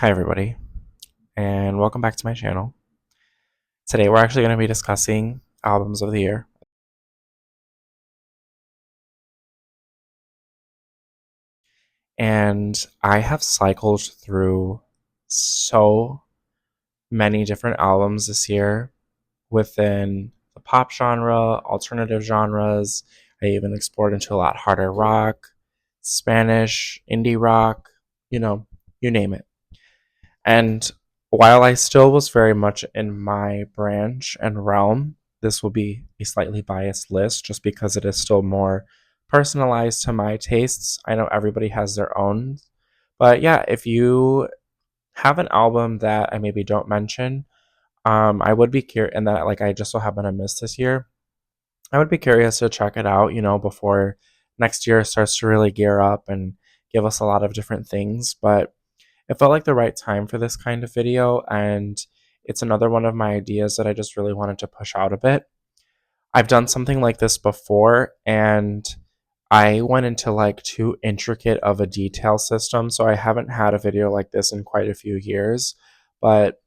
Hi, everybody, and welcome back to my channel. Today, we're actually going to be discussing albums of the year. And I have cycled through so many different albums this year within the pop genre, alternative genres. I even explored into a lot harder rock, Spanish, indie rock, you know, you name it. And while I still was very much in my branch and realm, this will be a slightly biased list just because it is still more personalized to my tastes. I know everybody has their own. But yeah, if you have an album that I maybe don't mention, I would be curious, and that like I just so happen to miss this year, I would be curious to check it out, before next year starts to really gear up and give us a lot of different things. But it felt like the right time for this kind of video, and it's another one of my ideas that I just really wanted to push out a bit. I've done something like this before, and I went into like too intricate of a detail system, so I haven't had a video like this in quite a few years. But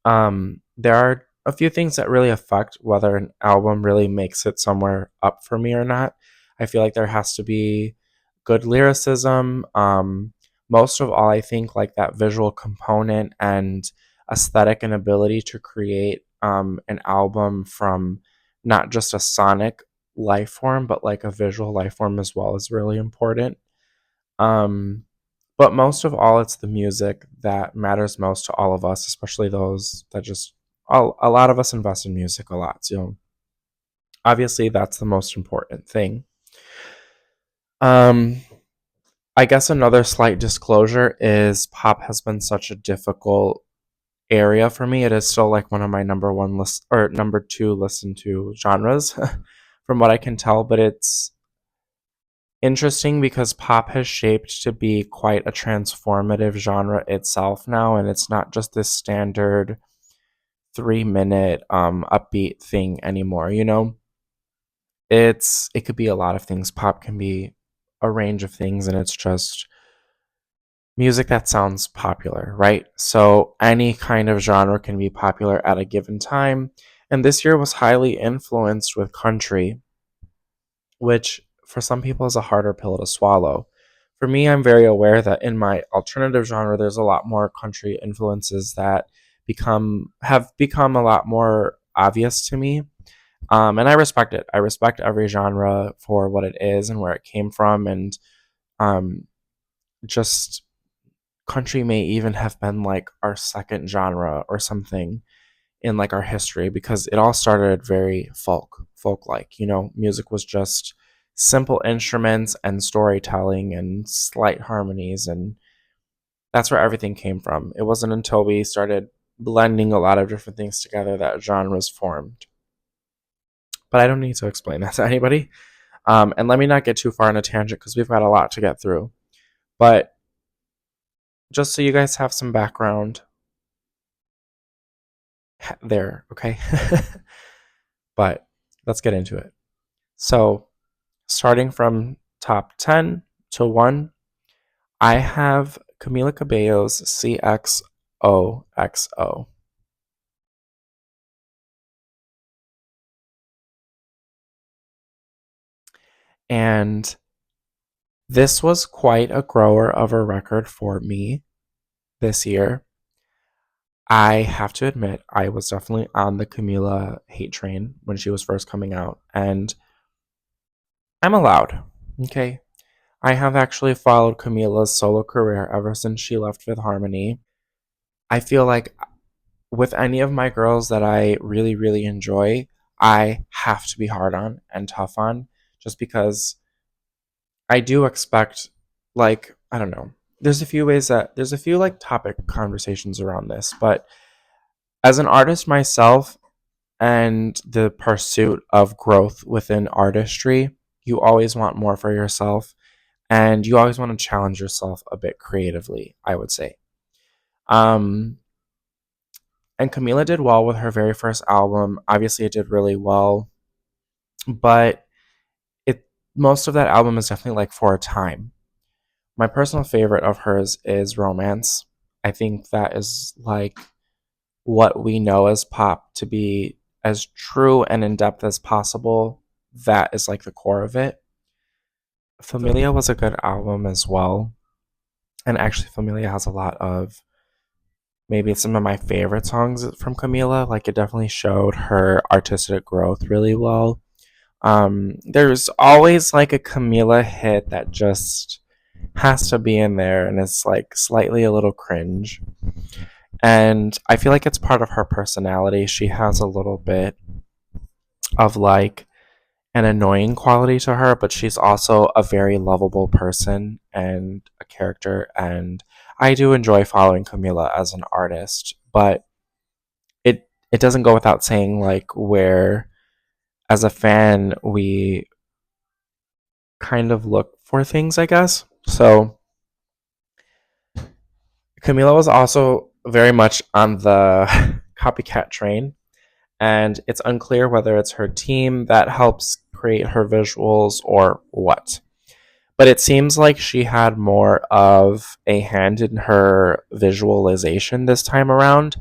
there are a few things that really affect whether an album really makes it somewhere up for me or not. I feel like there has to be good lyricism. Most of all, I think like that visual component and aesthetic and ability to create an album from not just a sonic life form, but like a visual life form as well is really important. Um, but most of all, it's the music that matters most to all of us, especially those that just a lot of us invest in music a lot. So obviously, that's the most important thing. Um, I guess another slight disclosure is pop has been such a difficult area for me. It is still like one of my number one list or number two listen to genres, from what I can tell. But it's interesting because pop has shaped to be quite a transformative genre itself now, and it's not just this standard 3 minute upbeat thing anymore. It could be a lot of things. Pop can be a range of things, and it's just music that sounds popular, right? So any kind of genre can be popular at a given time, and this year was highly influenced with country, which for some people is a harder pill to swallow. For me, I'm very aware that in my alternative genre, there's a lot more country influences that become a lot more obvious to me. And I respect it. I respect every genre for what it is and where it came from, and um, just country may even have been like our second genre or something in like our history because it all started very folk like. Music was just simple instruments and storytelling and slight harmonies, and that's where everything came from. It wasn't until we started blending a lot of different things together that genres formed. But I don't need to explain that to anybody. And let me not get too far on a tangent because we've got a lot to get through. But just so you guys have some background there, okay? But let's get into it. So, starting from top 10 to 1, I have Camila Cabello's CXOXO. And this was quite a grower of a record for me this year. I have to admit, I was definitely on the Camila hate train when she was first coming out, and I'm allowed. Okay. I have actually followed Camila's solo career ever since she left Fifth Harmony. I feel like with any of my girls that I really, really enjoy, I have to be hard on and tough on just because I do expect, like, I don't know. There's a few like topic conversations around this, but as an artist myself and the pursuit of growth within artistry, you always want more for yourself and you always want to challenge yourself a bit creatively, I would say. Um, and Camila did well with her very first album. Obviously, it did really well, but it most of that album is definitely like for a time. My personal favorite of hers is Romance. I think that is like what we know as pop to be as true and in depth as possible. That is like the core of it. Familia was a good album as well. And actually, Familia has a lot of maybe some of my favorite songs from Camila. Like, it definitely showed her artistic growth really well. There's always like a Camila hit that just has to be in there, and it's like slightly a little cringe. And I feel like it's part of her personality. She has a little bit of like an annoying quality to her, but she's also a very lovable person and a character. And I do enjoy following Camila as an artist, but it doesn't go without saying like where as a fan we kind of look for things, I guess. So Camila was also very much on the copycat train, and it's unclear whether it's her team that helps create her visuals or what. But it seems like she had more of a hand in her visualization this time around,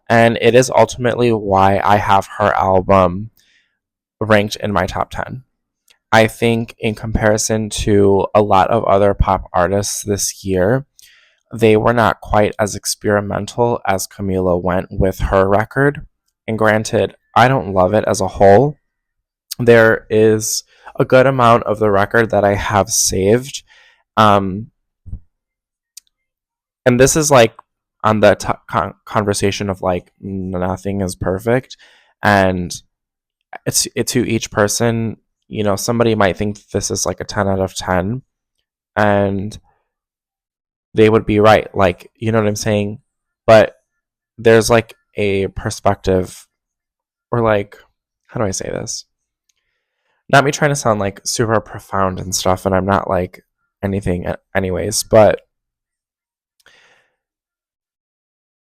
and it is ultimately why I have her album ranked in my top 10. I think, in comparison to a lot of other pop artists this year, they were not quite as experimental as Camila went with her record. And granted, I don't love it as a whole. There is a good amount of the record that I have saved. Um, and this is like on the conversation of like nothing is perfect. And it's to each person. You know, somebody might think this is like a 10 out of 10, and they would be right. Like, you know what I'm saying? But there's like a perspective, or like, how do I say this? Not me trying to sound like super profound and stuff, and I'm not like anything, anyways, but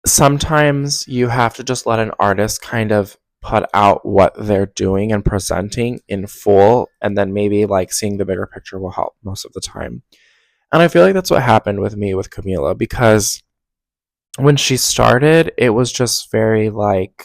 sometimes you have to just let an artist kind of put out what they're doing and presenting in full, and then maybe like seeing the bigger picture will help most of the time. And I feel like that's what happened with me with Camila, because when she started, it was just very like,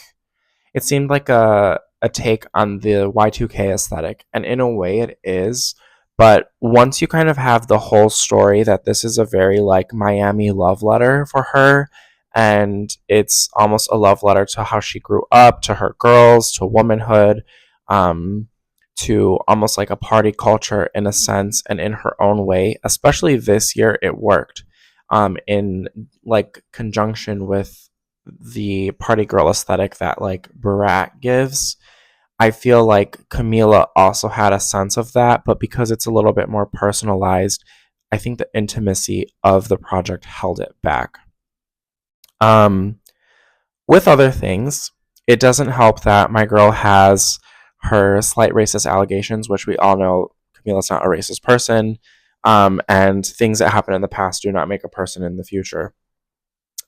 it seemed like a take on the Y2K aesthetic, and in a way it is. But once you kind of have the whole story that this is a very like Miami love letter for her, and it's almost a love letter to how she grew up, to her girls, to womanhood, um, to almost like a party culture in a sense and in her own way. Especially this year, it worked in like conjunction with the party girl aesthetic that like Barat gives. I feel like Camila also had a sense of that, but because it's a little bit more personalized, I think the intimacy of the project held it back. Um, with other things, it doesn't help that my girl has her slight racist allegations, which we all know Camila's not a racist person, and things that happen in the past do not make a person in the future.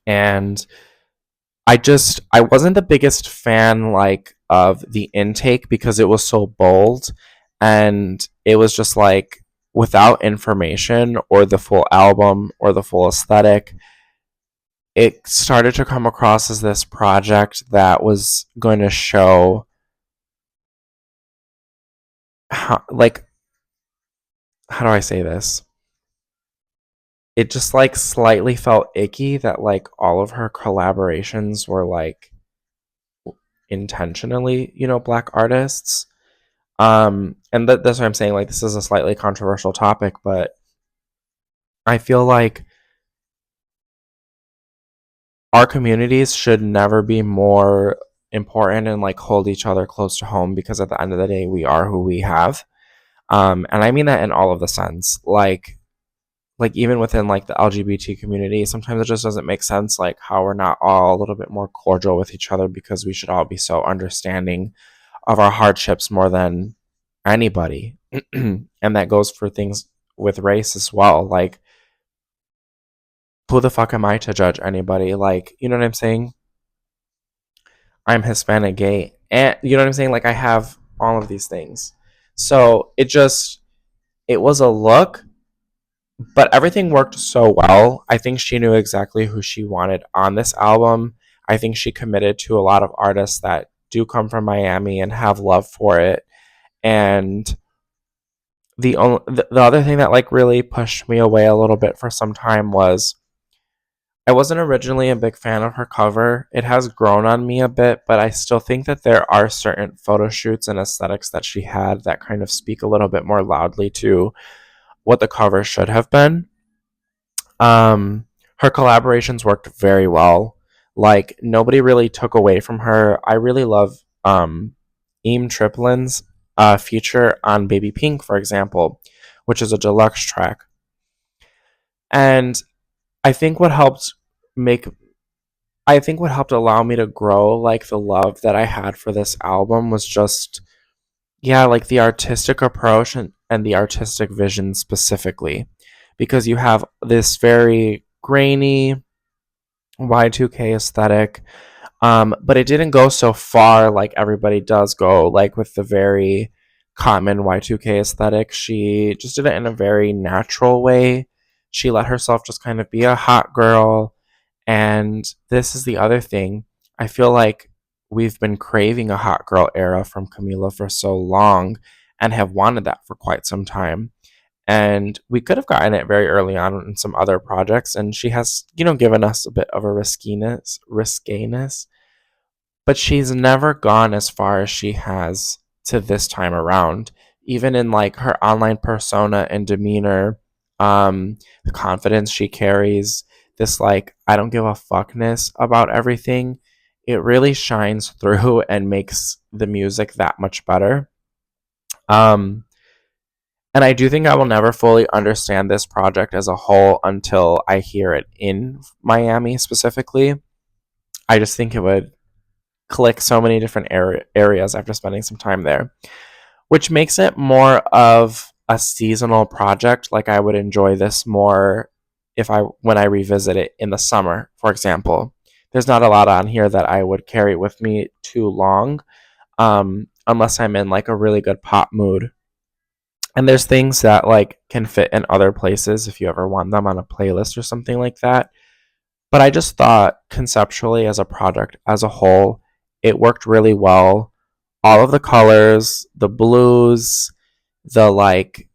And I wasn't the biggest fan like of the intake because it was so bold, and it was just like without information or the full album or the full aesthetic. It started to come across as this project that was going to show how, like, how do I say this? It just like slightly felt icky that like all of her collaborations were like intentionally, black artists. And that's what I'm saying. Like, this is a slightly controversial topic, but I feel like our communities should never be more important and like hold each other close to home, because at the end of the day, we are who we have. And I mean that in all of the sense. Like even within like the LGBT community, sometimes it just doesn't make sense like how we're not all a little bit more cordial with each other, because we should all be so understanding of our hardships more than anybody. And that goes for things with race as well. Like, who the fuck am I to judge anybody? Like, you know what I'm saying? I'm Hispanic, gay, and you know what I'm saying? Like, I have all of these things. So it was a look, But everything worked so well. I think she knew exactly who she wanted on this album. I think she committed to a lot of artists that do come from Miami and have love for it. And the other thing that like really pushed me away a little bit for some time was I wasn't originally a big fan of her cover. It has grown on me a bit, but I still think that there are certain photo shoots and aesthetics that she had that kind of speak a little bit more loudly to what the cover should have been. Um, Her collaborations worked very well. Like nobody really took away from her. I really love Eam Triplin's feature on Baby Pink, for example, which is a deluxe track. And I think what helped make I think what helped allow me to grow like the love that I had for this album was just yeah, like the artistic approach and the artistic vision specifically. Because you have this very grainy Y2K aesthetic. But it didn't go so far like everybody does go, like with the very common Y2K aesthetic. She just did it in a very natural way. She let herself just kind of be a hot girl. And this is the other thing. I feel like we've been craving a hot girl era from Camila for so long and have wanted that for quite some time. And we could have gotten it very early on in some other projects, and she has, given us a bit of a riskiness, but she's never gone as far as she has to this time around. Even in like her online persona and demeanor, the confidence she carries, this like I don't give a fuckness about everything, it really shines through and makes the music that much better. Um, and I do think I will never fully understand this project as a whole until I hear it in Miami specifically. I just think it would click so many different areas after spending some time there, which makes it more of a seasonal project. Like I would enjoy this more if I when I revisit it in the summer, for example. There's not a lot on here that I would carry with me too long, unless I'm in like a really good pop mood. And there's things that like can fit in other places if you ever want them on a playlist or something like that. But I just thought conceptually as a project as a whole, it worked really well. All of the colors, the blues, the like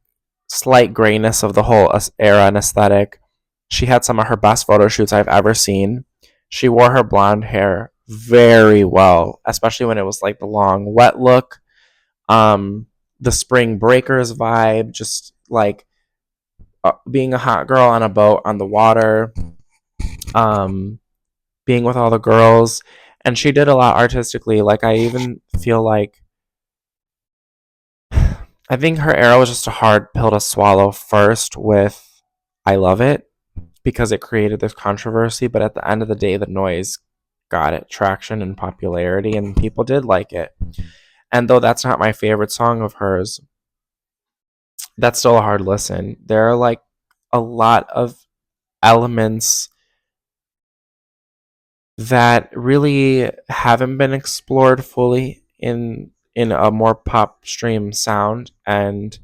slight grayness of the whole era and aesthetic. She had some of her best photo shoots I've ever seen. She wore her blonde hair very well, especially when it was like the long wet look. Um, the Spring Breakers vibe, just like being a hot girl on a boat on the water, um, being with all the girls. And she did a lot artistically. Like, I even feel like I think her era was just a hard pill to swallow first with I Love It because it created this controversy. But at the end of the day, the noise got it traction and popularity, and people did like it. And though that's not my favorite song of hers, that's still a hard listen. There are like a lot of elements that really haven't been explored fully in a more pop stream sound, and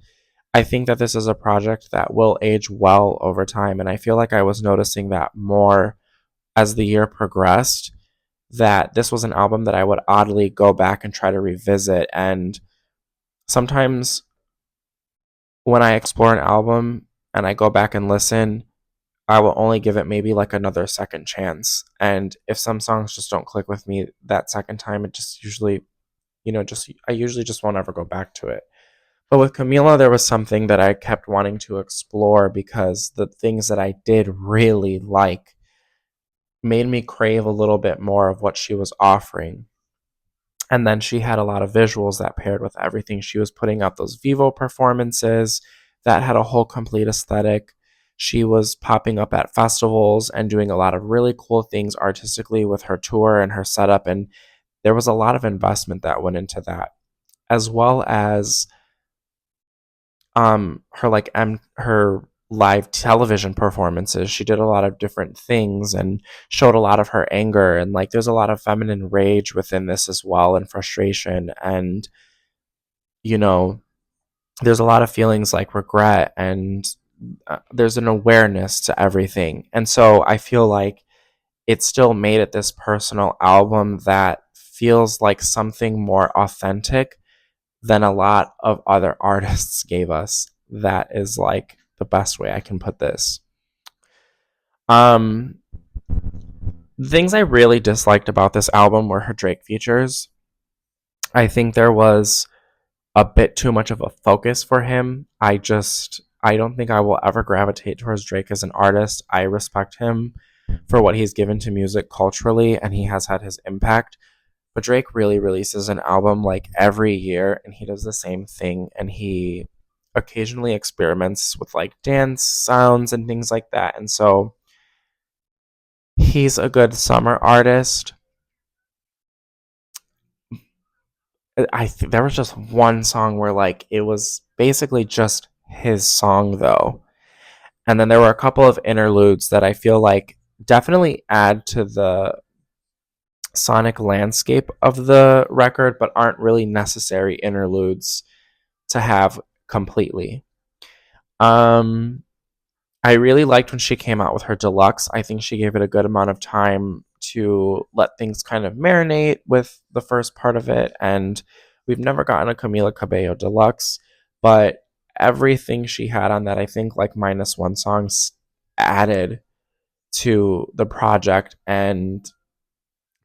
I think that this is a project that will age well over time, and I feel like I was noticing that more as the year progressed, that this was an album that I would oddly go back and try to revisit. And sometimes when I explore an album and I go back and listen, I will only give it maybe like another second chance. And if some songs just don't click with me that second time, it just usually, just I usually just won't ever go back to it. But with Camila, there was something that I kept wanting to explore because the things that I did really like made me crave a little bit more of what she was offering. And then she had a lot of visuals that paired with everything. She was putting out those Vivo performances that had a whole complete aesthetic. She was popping up at festivals and doing a lot of really cool things artistically with her tour and her setup. And there was a lot of investment that went into that, as well as her live television performances. She did a lot of different things and showed a lot of her anger, and like there's a lot of feminine rage within this as well, and frustration, and you know there's a lot of feelings like regret and there's an awareness to everything. And so I feel like it still made it this personal album that feels like something more authentic than a lot of other artists gave us. That is like the best way I can put this. Um, the things I really disliked about this album were her Drake features. I think there was a bit too much of a focus for him. I don't think I will ever gravitate towards Drake as an artist. I respect him for what he's given to music culturally, and he has had his impact. But Drake really releases an album like every year, and he does the same thing, and he occasionally experiments with like dance sounds and things like that. And so he's a good summer artist. There was just one song where like it was basically just his song though. And then there were a couple of interludes that I feel like definitely add to the sonic landscape of the record, but aren't really necessary interludes to have completely. Um, I really liked when she came out with her deluxe. I think she gave it a good amount of time to let things kind of marinate with the first part of it. And we've never gotten a Camila Cabello deluxe, but everything she had on that, I think, like minus one songs added to the project and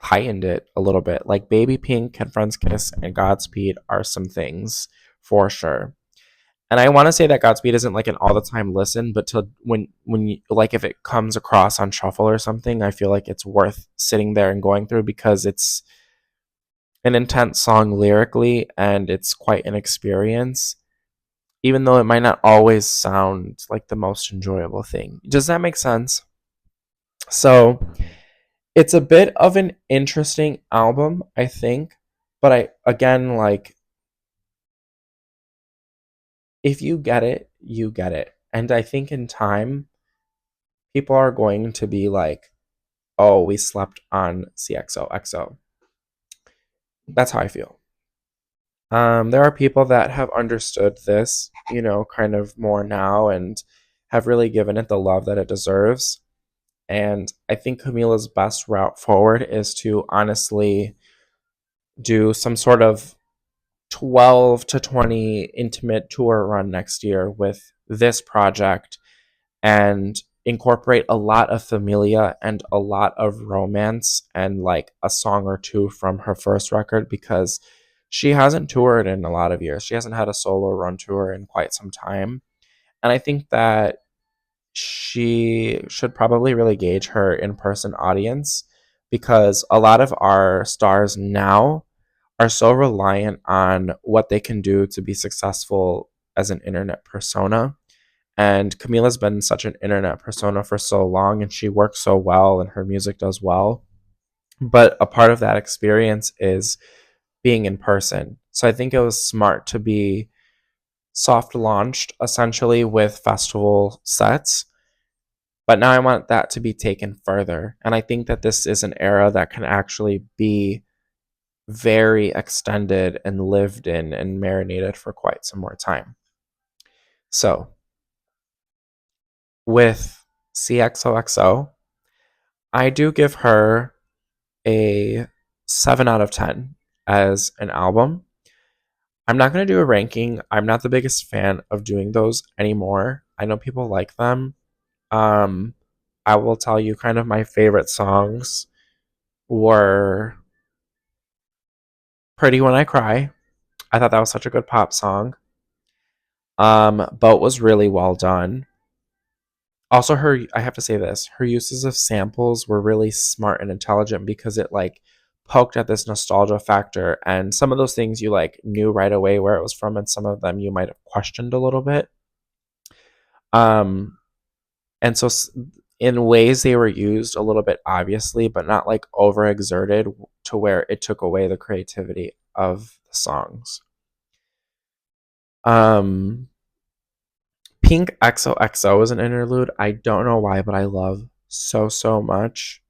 heightened it a little bit. Like Baby Pink and Friends Kiss and Godspeed are some things for sure. And I want to say that Godspeed isn't like an all the time listen, but to when you like if it comes across on shuffle or something, I feel like it's worth sitting there and going through because it's an intense song lyrically and it's quite an experience, even though it might not always sound like the most enjoyable thing. Does that make sense? So it's a bit of an interesting album, I think. But I again like if you get it, you get it. And I think in time people are going to be like, oh, we slept on CXOXO. That's how I feel. There are people that have understood this, kind of more now and have really given it the love that it deserves. And I think Camila's best route forward is to honestly do some sort of 12 to 20 intimate tour run next year with this project and incorporate a lot of familia and a lot of romance and like a song or two from her first record because she hasn't toured in a lot of years. She hasn't had a solo run tour in quite some time. And I think that she should probably really gauge her in person audience because a lot of our stars now are so reliant on what they can do to be successful as an internet persona. And Camila's been such an internet persona for so long and she works so well and her music does well. But a part of that experience is being in person. So I think it was smart to be soft launched essentially with festival sets. But now I want that to be taken further. And I think that this is an era that can actually be very extended and lived in and marinated for quite some more time. So with CXOXO, I do give her a 7 out of 10 as an album. I'm not going to do a ranking. I'm not the biggest fan of doing those anymore. I know people like them. Um, I will tell you kind of my favorite songs were Pretty When I Cry. I thought that was such a good pop song. Boat was really well done. Also, I have to say this, her uses of samples were really smart and intelligent because it like poked at this nostalgia factor. And some of those things you like knew right away where it was from, and some of them you might have questioned a little bit. Um, and so in ways they were used a little bit obviously, but not like overexerted to where it took away the creativity of the songs. Um, Pink XOXO is an interlude. I don't know why, but I love so much.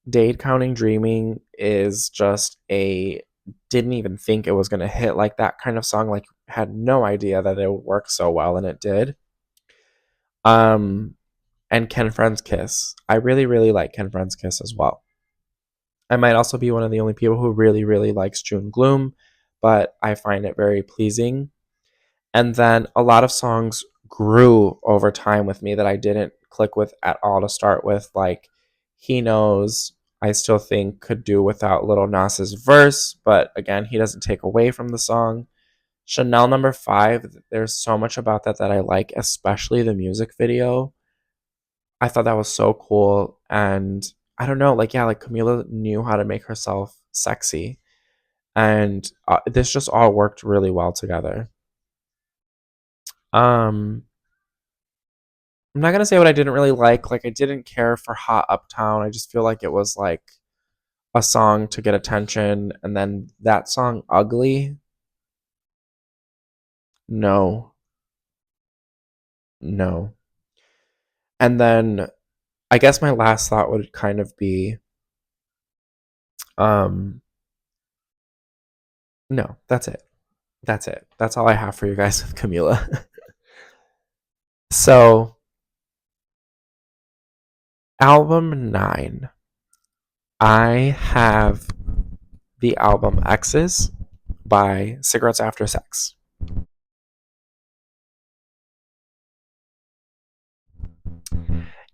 Dade Counting Dreaming is just a didn't even think it was going to hit like that kind of song. Like, had no idea that it would work so well, and it did. And Ken Friends Kiss. I really, really like Ken Friends Kiss as well. I might also be one of the only people who really, really likes June Gloom, but I find it very pleasing. And then a lot of songs grew over time with me that I didn't click with at all to start with, like He Knows, I still think could do without Little Nas's verse, but again, he doesn't take away from the song. Chanel number 5, there's so much about that I like, especially the music video. I thought that was so cool. And I don't know, like, yeah, like Camila knew how to make herself sexy. And this just all worked really well together. Um, I'm not gonna say what I didn't really like. Like, I didn't care for Hot Uptown. I just feel like it was like a song to get attention. And then that song, Ugly, no, no. And then I guess my last thought would kind of be, um, no, that's it. That's it. That's all I have for you guys with Camila. So, album 9. I have the album X's by Cigarettes After Sex.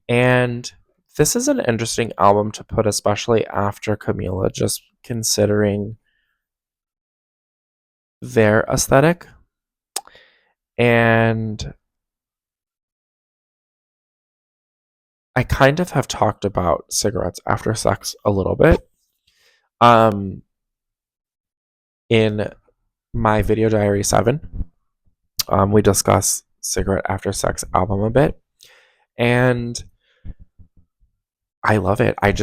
And this is an interesting album to put, especially after Camila, just considering their aesthetic. And I kind of have talked about Cigarettes After Sex a little bit. In my video diary 7, we discuss Cigarette After Sex album a bit. And I love it. I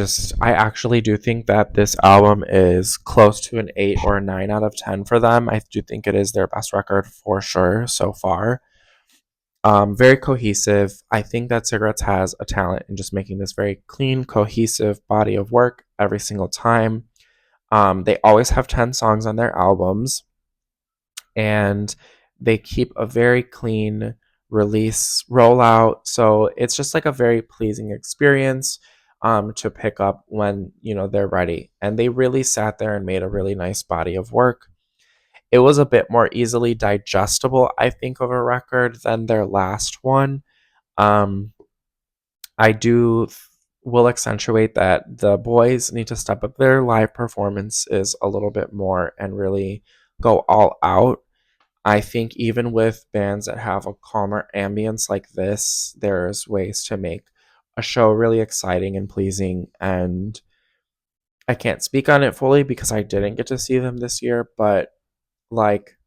actually do think that this album is close to an 8 or a 9 out of 10 for them. I do think it is their best record for sure so far. Very cohesive. I think that Cigarettes has a talent in just making this very clean, cohesive body of work every single time. They always have 10 songs on their albums, and they keep a very clean release rollout. So it's just like a very pleasing experience to pick up when they're ready. And they really sat there and made a really nice body of work. It was a bit more easily digestible, I think, of a record than their last one. Um, I do will accentuate that the boys need to step up their live performances a little bit more and really go all out. I think even with bands that have a calmer ambience like this, there's ways to make a show really exciting and pleasing. And I can't speak on it fully because I didn't get to see them this year, but like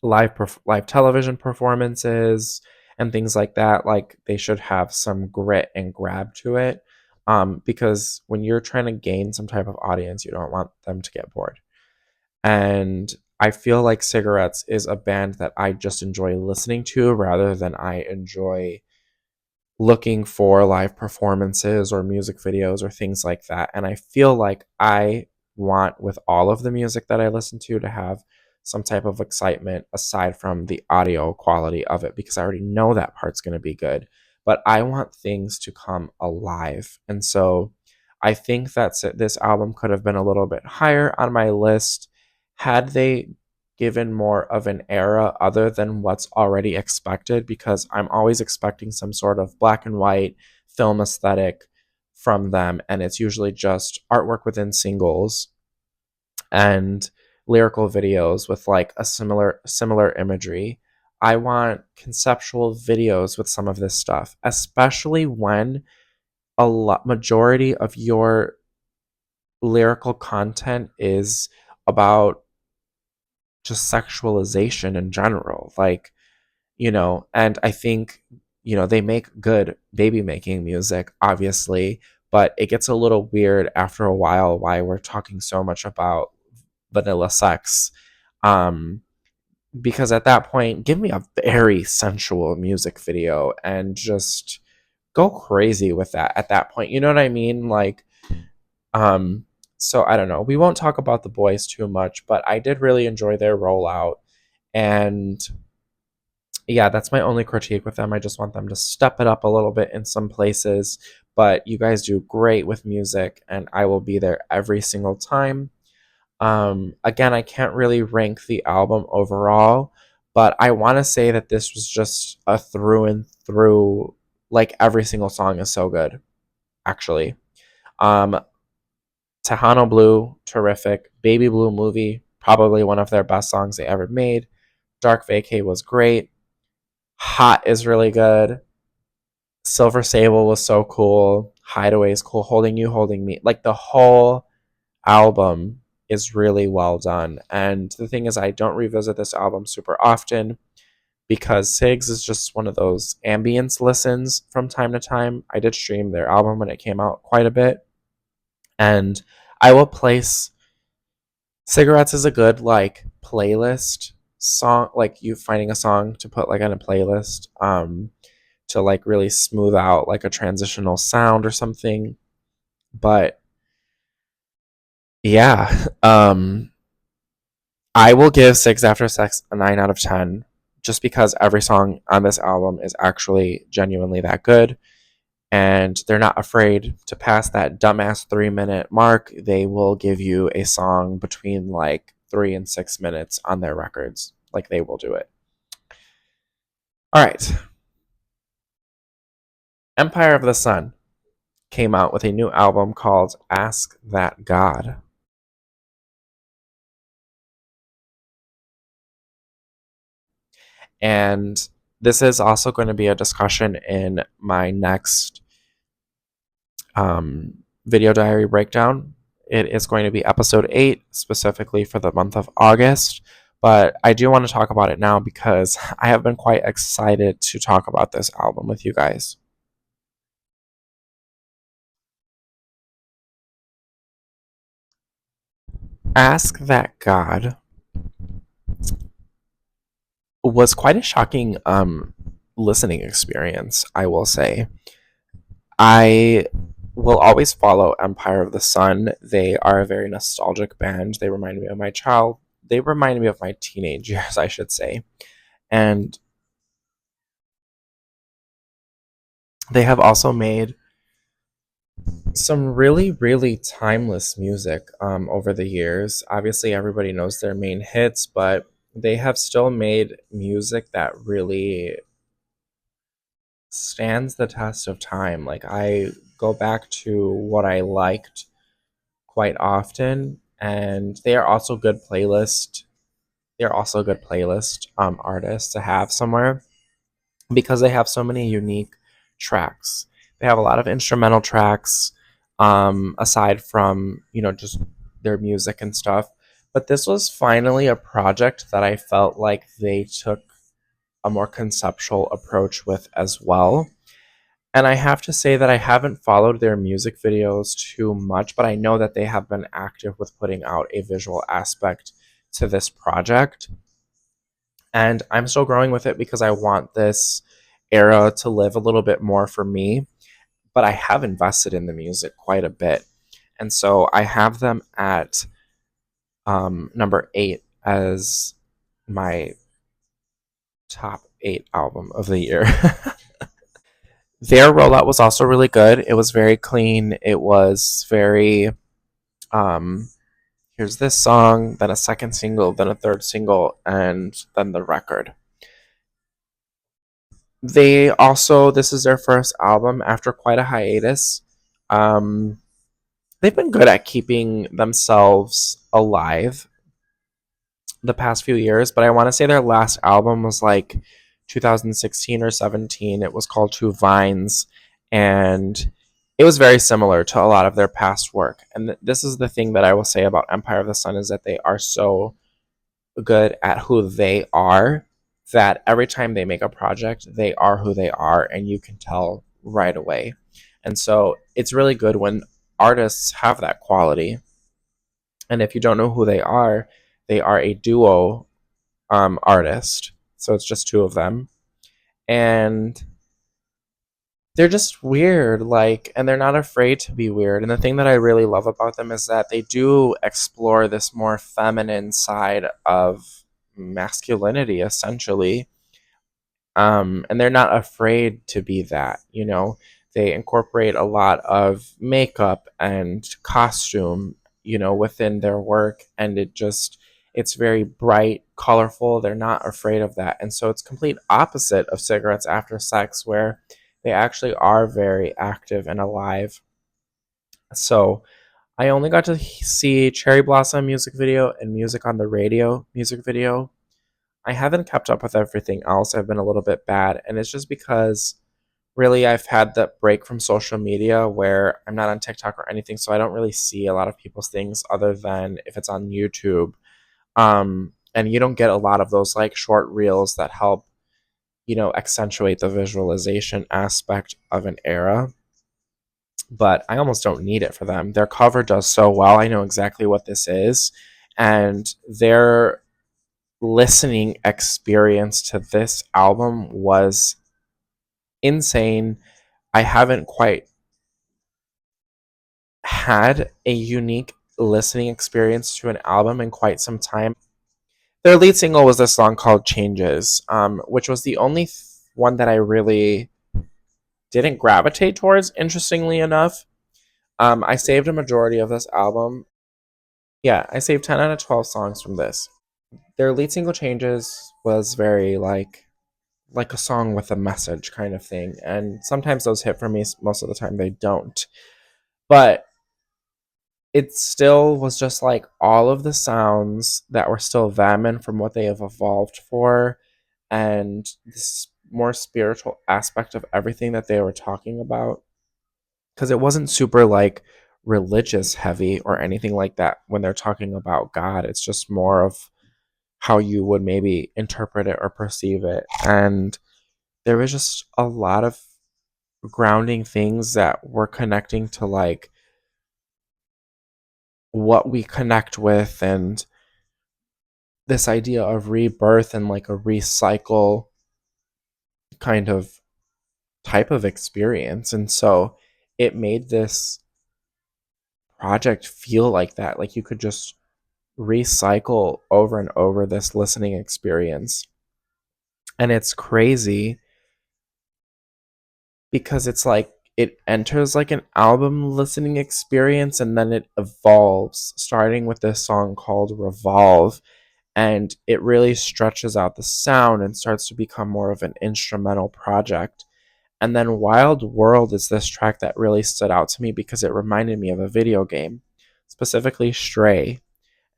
live television performances and things like that, like they should have some grit and grab to it. Because when you're trying to gain some type of audience, you don't want them to get bored. And I feel like Cigarettes is a band that I just enjoy listening to rather than I enjoy looking for live performances or music videos or things like that. And I feel like I want, with all of the music that I listen to have some type of excitement aside from the audio quality of it, because I already know that part's going to be good. But I want things to come alive. And so I think that this album could have been a little bit higher on my list had they given more of an era other than what's already expected, because I'm always expecting some sort of black and white film aesthetic from them, and it's usually just artwork within singles and lyrical videos with like a similar imagery. I want conceptual videos with some of this stuff, especially when majority of your lyrical content is about just sexualization in general. Like, and I think, they make good baby making music, obviously, but it gets a little weird after a while why we're talking so much about vanilla sex. Um, because at that point, give me a very sensual music video and just go crazy with that at that point. You know what I mean? Like, um, so I don't know. We won't talk about the boys too much, but I did really enjoy their rollout. And Yeah, that's my only critique with them. I just want them to step it up a little bit in some places. But you guys do great with music, and I will be there every single time. Again, I can't really rank the album overall, but I want to say that this was just a through and through, like every single song is so good, actually. Um, Tejano Blue, terrific. Baby Blue Movie, probably one of their best songs they ever made. Dark Vacay was great. Hot is really good. Silver Sable was so cool. Hideaway is cool. Holding You, Holding Me. Like the whole album is really well done. And the thing is, I don't revisit this album super often because Sigs is just one of those ambience listens from time to time. I did stream their album when it came out quite a bit. And I will place Cigarettes is a good like playlist song, like you finding a song to put like on a playlist to like really smooth out like a transitional sound or something. But yeah, I will give Six After Sex a 9 out of 10 just because every song on this album is actually genuinely that good. And they're not afraid to pass that dumbass 3 minute mark. They will give you a song between like 3 and 6 minutes on their records. Like they will do it. All right. Empire of the Sun came out with a new album called Ask That God. And this is also going to be a discussion in my next video diary breakdown. It is going to be episode 8, specifically for the month of August. But I do want to talk about it now because I have been quite excited to talk about this album with you guys. Ask That God was quite a shocking listening experience, I will say. I will always follow Empire of the Sun. They are a very nostalgic band. They remind me of my child. They remind me of my teenage years, I should say. And they have also made some really, really timeless music over the years. Obviously, everybody knows their main hits, but they have still made music that really stands the test of time. Like, I go back to what I liked quite often, and they are also good playlist. They're also good playlist artists to have somewhere because they have so many unique tracks. They have a lot of instrumental tracks, aside from just their music and stuff. But this was finally a project that I felt like they took a more conceptual approach with as well. And I have to say that I haven't followed their music videos too much, but I know that they have been active with putting out a visual aspect to this project. And I'm still growing with it because I want this era to live a little bit more for me. But I have invested in the music quite a bit. And so I have them at number 8 as my top 8 album of the year. Their rollout was also really good. It was very clean. It was very um here's this song, then a second single, then a third single, and then the record. They also this is their first album after quite a hiatus. Um they've been good at keeping themselves alive the past few years, but I want to say their last album was like 2016 or 17. It was called Two Vines, and it was very similar to a lot of their past work. And this is the thing that I will say about Empire of the Sun is that they are so good at who they are that every time they make a project, they are who they are, and you can tell right away. And so it's really good when artists have that quality. And if you don't know who they are a duo artist. So it's just two of them. And they're just weird, like, and they're not afraid to be weird. And the thing that I really love about them is that they do explore this more feminine side of masculinity, essentially. And they're not afraid to be that, you know. They incorporate a lot of makeup and costume, you know, within their work, and it's very bright, colorful. They're not afraid of that. And so it's complete opposite of Cigarettes After Sex, where they actually are very active and alive. So I only got to see Cherry Blossom music video and Music on the Radio music video. I haven't kept up with everything else. I've been a little bit bad, and it's just because really I've had that break from social media where I'm not on TikTok or anything, so I don't really see a lot of people's things other than if it's on YouTube. And you don't get a lot of those like short reels that help, you know, accentuate the visualization aspect of an era. But I almost don't need it for them. Their cover does so well. I know exactly what this is, and their listening experience to this album was insane. I haven't quite had a unique listening experience to an album in quite some time. Their lead single was this song called Changes, which was the only one that I really didn't gravitate towards, interestingly enough. I saved a majority of this album. Yeah, I saved 10 out of 12 songs from this. Their lead single Changes was very like a song with a message kind of thing, and sometimes those hit for me, most of the time they don't. But it still was just like all of the sounds that were still them and from what they have evolved for, and this more spiritual aspect of everything that they were talking about, because it wasn't super like religious heavy or anything like that when they're talking about God. It's just more of how you would maybe interpret it or perceive it. And there was just a lot of grounding things that were connecting to like what we connect with, and this idea of rebirth and like a recycle kind of type of experience. And so it made this project feel like that. Like you could just recycle over and over this listening experience. And it's crazy because it's like it enters like an album listening experience and then it evolves, starting with this song called Revolve. And it really stretches out the sound and starts to become more of an instrumental project. And then Wild World is this track that really stood out to me because it reminded me of a video game, specifically Stray,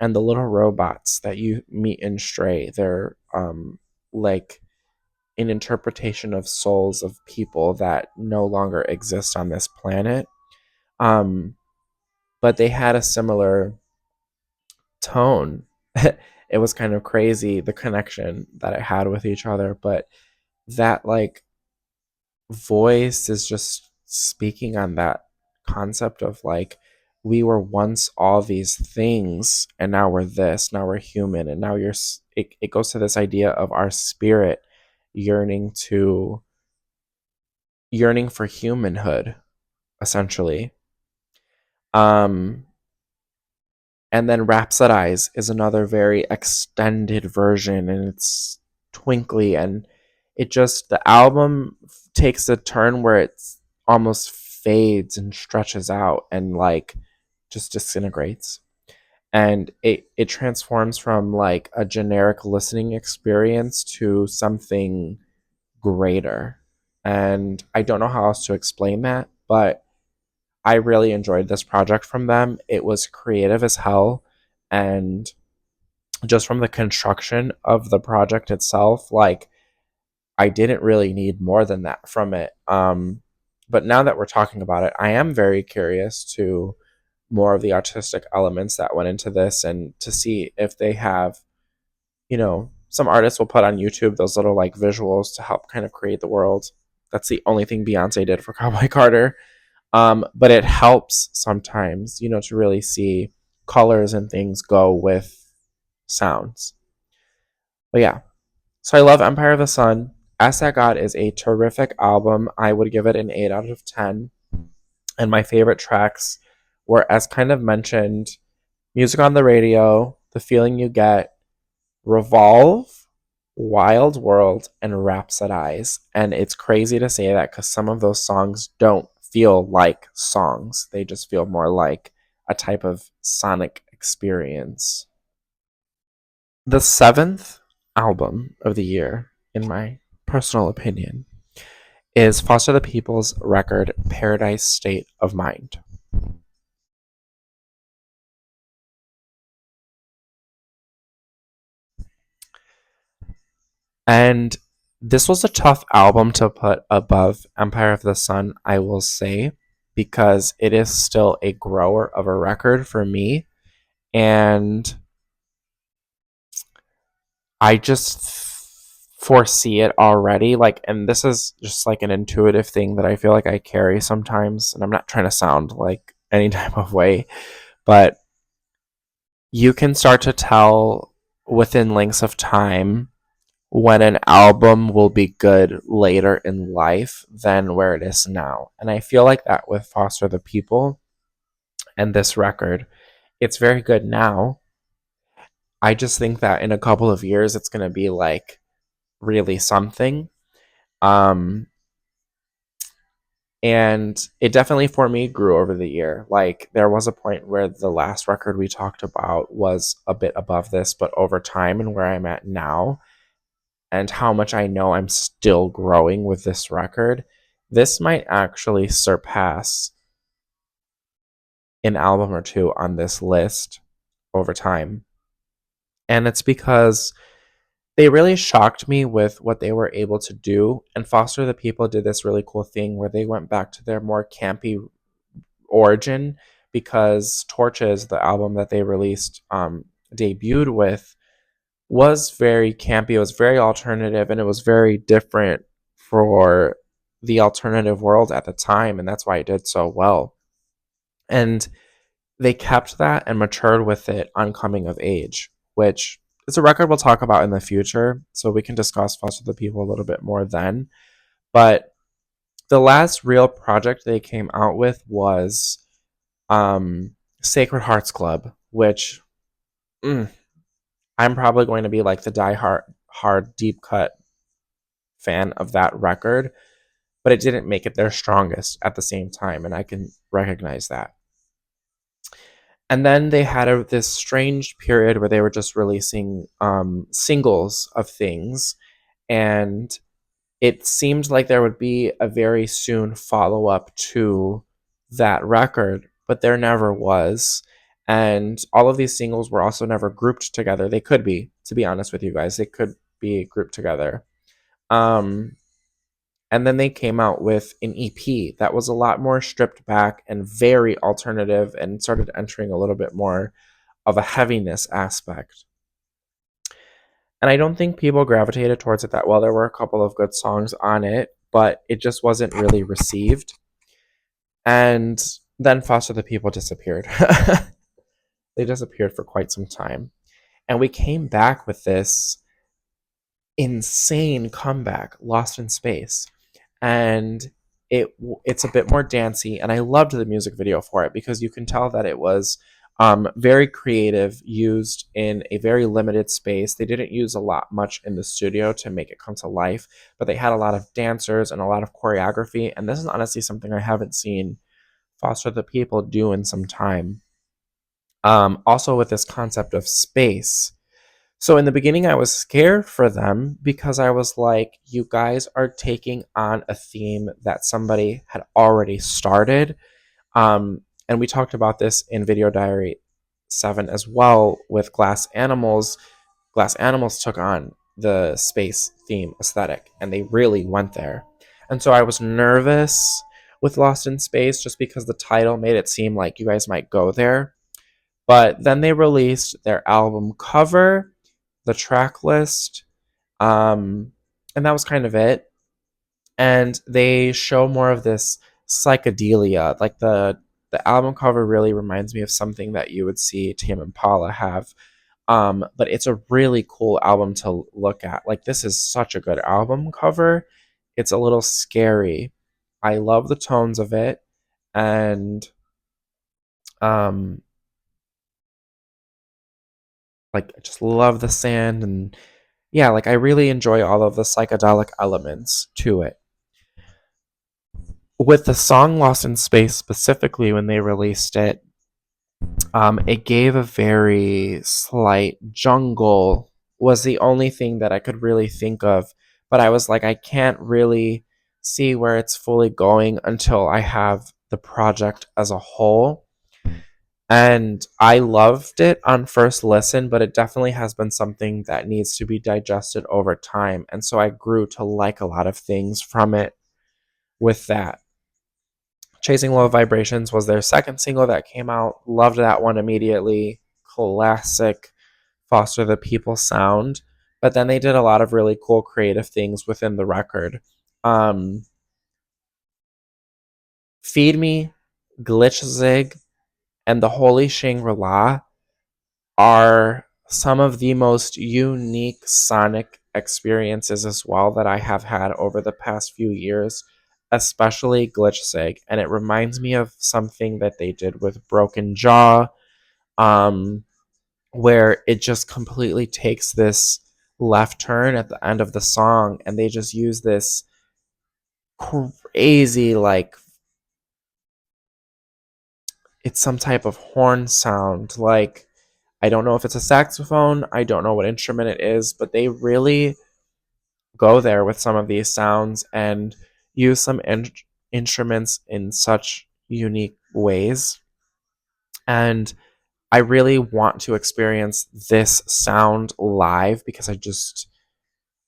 and the little robots that you meet in Stray. They're like an interpretation of souls of people that no longer exist on this planet. Um, but they had a similar tone. It was kind of crazy the connection that it had with each other, but that like voice is just speaking on that concept of like we were once all these things and now we're this, now we're human, and now it goes to this idea of our spirit yearning to yearning for humanhood, essentially. um and then Rhapsodize is another very extended version, and it's twinkly, and it just the album takes a turn where it's almost fades and stretches out and like just disintegrates, and it transforms from like a generic listening experience to something greater. And I don't know how else to explain that, but I really enjoyed this project from them. It was creative as hell, and just from the construction of the project itself, like I didn't really need more than that from it. But now that we're talking about it, I am very curious to more of the artistic elements that went into this, and to see if they have, you know, some artists will put on YouTube those little like visuals to help kind of create the world. That's the only thing Beyonce did for Cowboy Carter. But it helps sometimes, you know, to really see colors and things go with sounds. But yeah, so I love Empire of the Sun. Ask That God is a terrific album. I would give it an 8 out of 10. And my favorite tracks were, as kind of mentioned, Music on the Radio, The Feeling You Get, Revolve, Wild World and Rhapsodize. And it's crazy to say that because some of those songs don't feel like songs, they just feel more like a type of sonic experience. The seventh album of the year, in my personal opinion, is Foster the People's record Paradise State of Mind. And this was a tough album to put above Empire of the Sun, I will say, because it is still a grower of a record for me. And I just foresee it already. Like, and this is just like an intuitive thing that I feel like I carry sometimes. And I'm not trying to sound like any type of way, but you can start to tell within lengths of time when an album will be good later in life than where it is now. And I feel like that with Foster the People and this record. It's very good now. I just think that in a couple of years it's going to be like really something. Um and it definitely for me grew over the year. Like there was a point where the last record we talked about was a bit above this, but over time and where I'm at now, and how much I know I'm still growing with this record, this might actually surpass an album or two on this list over time. And it's because they really shocked me with what they were able to do. And Foster the People did this really cool thing where they went back to their more campy origin because Torches, the album that they released, debuted with, was very campy. It was very alternative, and it was very different for the alternative world at the time, and that's why it did so well. And they kept that and matured with it on Coming of Age, which is a record we'll talk about in the future, so we can discuss Foster the People a little bit more then. But the last real project they came out with was Sacred Hearts Club, which I'm probably going to be like the hard deep cut fan of that record, but it didn't make it their strongest at the same time, and I can recognize that. And then they had this strange period where they were just releasing singles of things, and it seemed like there would be a very soon follow up to that record, but there never was. And all of these singles were also never grouped together. They could be, to be honest with you guys, they could be grouped together. Um, and then they came out with an EP that was a lot more stripped back and very alternative and started entering a little bit more of a heaviness aspect. And I don't think people gravitated towards it that well. There were a couple of good songs on it, but it just wasn't really received. And then Foster the People disappeared. They disappeared for quite some time. And we came back with this insane comeback, Lost in Space. And it's a bit more dancey, and I loved the music video for it because you can tell that it was very creative, used in a very limited space. They didn't use a lot much in the studio to make it come to life, but they had a lot of dancers and a lot of choreography, and this is honestly something I haven't seen Foster the People do in some time. Also with this concept of space, so in the beginning, I was scared for them because I was like, you guys are taking on a theme that somebody had already started. And we talked about this in Video Diary 7 as well with Glass Animals. Glass Animals took on the space theme aesthetic and they really went there. And so I was nervous with Lost in Space just because the title made it seem like you guys might go there. But then they released their album cover, the track list, um, and that was kind of it. And they show more of this psychedelia. Like the album cover really reminds me of something that you would see Tame Impala have. But it's a really cool album to look at. Like this is such a good album cover. It's a little scary. I love the tones of it, and um, like I just love the sand and yeah, like I really enjoy all of the psychedelic elements to it. With the song Lost in Space specifically, when they released it, it gave a very slight jungle, was the only thing that I could really think of. But I was like, I can't really see where it's fully going until I have the project as a whole. And I loved it on first listen, but it definitely has been something that needs to be digested over time. And so I grew to like a lot of things from it with that. Chasing Low Vibrations was their second single that came out. Loved that one immediately. Classic Foster the People sound. But then they did a lot of really cool creative things within the record. Um, Feed Me, Glitch Zig, and The Holy Shangri La are some of the most unique sonic experiences as well that I have had over the past few years, especially Glitch Sig. And it reminds me of something that they did with Broken Jaw, um, where it just completely takes this left turn at the end of the song and they just use this crazy, like, it's some type of horn sound. Like, I don't know if it's a saxophone, I don't know what instrument it is, but they really go there with some of these sounds and use some instruments in such unique ways. And I really want to experience this sound live because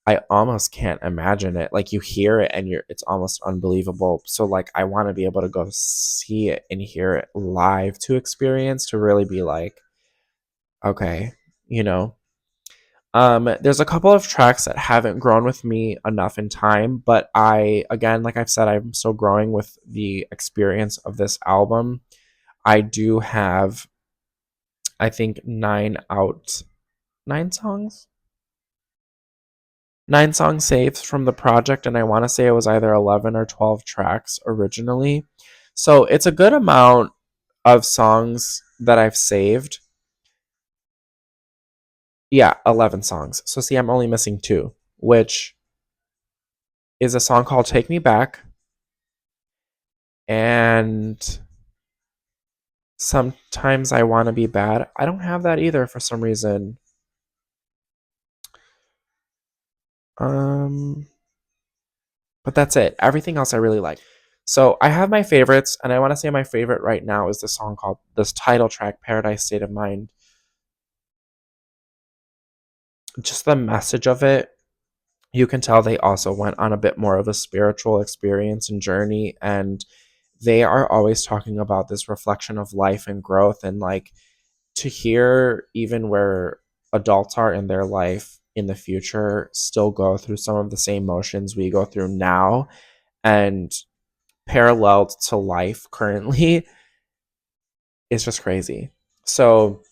I almost can't imagine it. Like you hear it and it's almost unbelievable. So like I want to be able to go see it and hear it live to experience to really be like, okay, you know. There's a couple of tracks that haven't grown with me enough in time, but again, like I've said, I'm still growing with the experience of this album. I do have, I think, nine songs, 9 songs saved from the project, and I want to say it was either 11 or 12 tracks originally. So it's a good amount of songs that I've saved. Yeah, 11 songs. So see, I'm only missing two, which is a song called Take Me Back and Sometimes I Want to Be Bad. I don't have that either for some reason. Um, but that's it. Everything else I really like. So I have my favorites, and I want to say my favorite right now is the song called this title track, Paradise State of Mind. Just the message of it, you can tell they also went on a bit more of a spiritual experience and journey, and they are always talking about this reflection of life and growth, and like to hear even where adults are in their life in the future still go through some of the same motions we go through now and paralleled to life currently is just crazy. So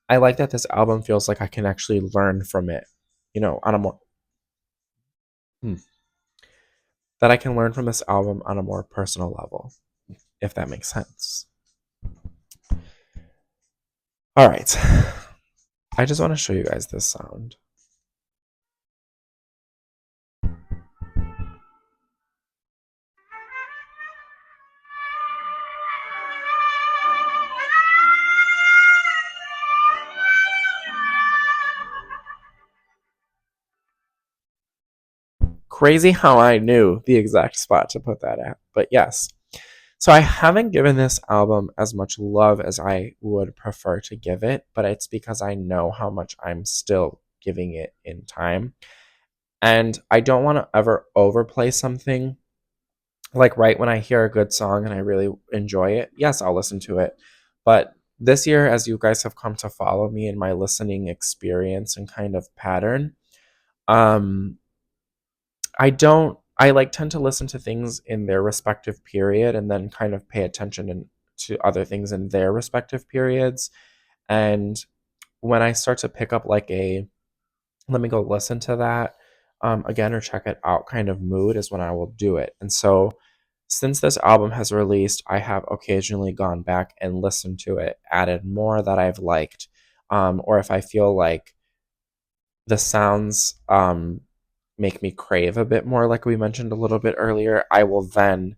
I like that this album feels like I can actually learn from it, on a more hmm, that I can learn from this album on a more personal level, if that makes sense. All right. I just want to show you guys this sound. Crazy how I knew the exact spot to put that at. But yes. So I haven't given this album as much love as I would prefer to give it, but it's because I know how much I'm still giving it in time. And I don't want to ever overplay something. Like right when I hear a good song and I really enjoy it, yes, I'll listen to it. But this year, as you guys have come to follow me in my listening experience and kind of pattern, um, I don't I like tend to listen to things in their respective period and then kind of pay attention to other things in their respective periods. And when I start to pick up like a let me go listen to that again or check it out kind of mood is when I will do it. And so since this album has released, I have occasionally gone back and listened to it, added more that I've liked, or if I feel like the sounds make me crave a bit more, like we mentioned a little bit earlier, I will then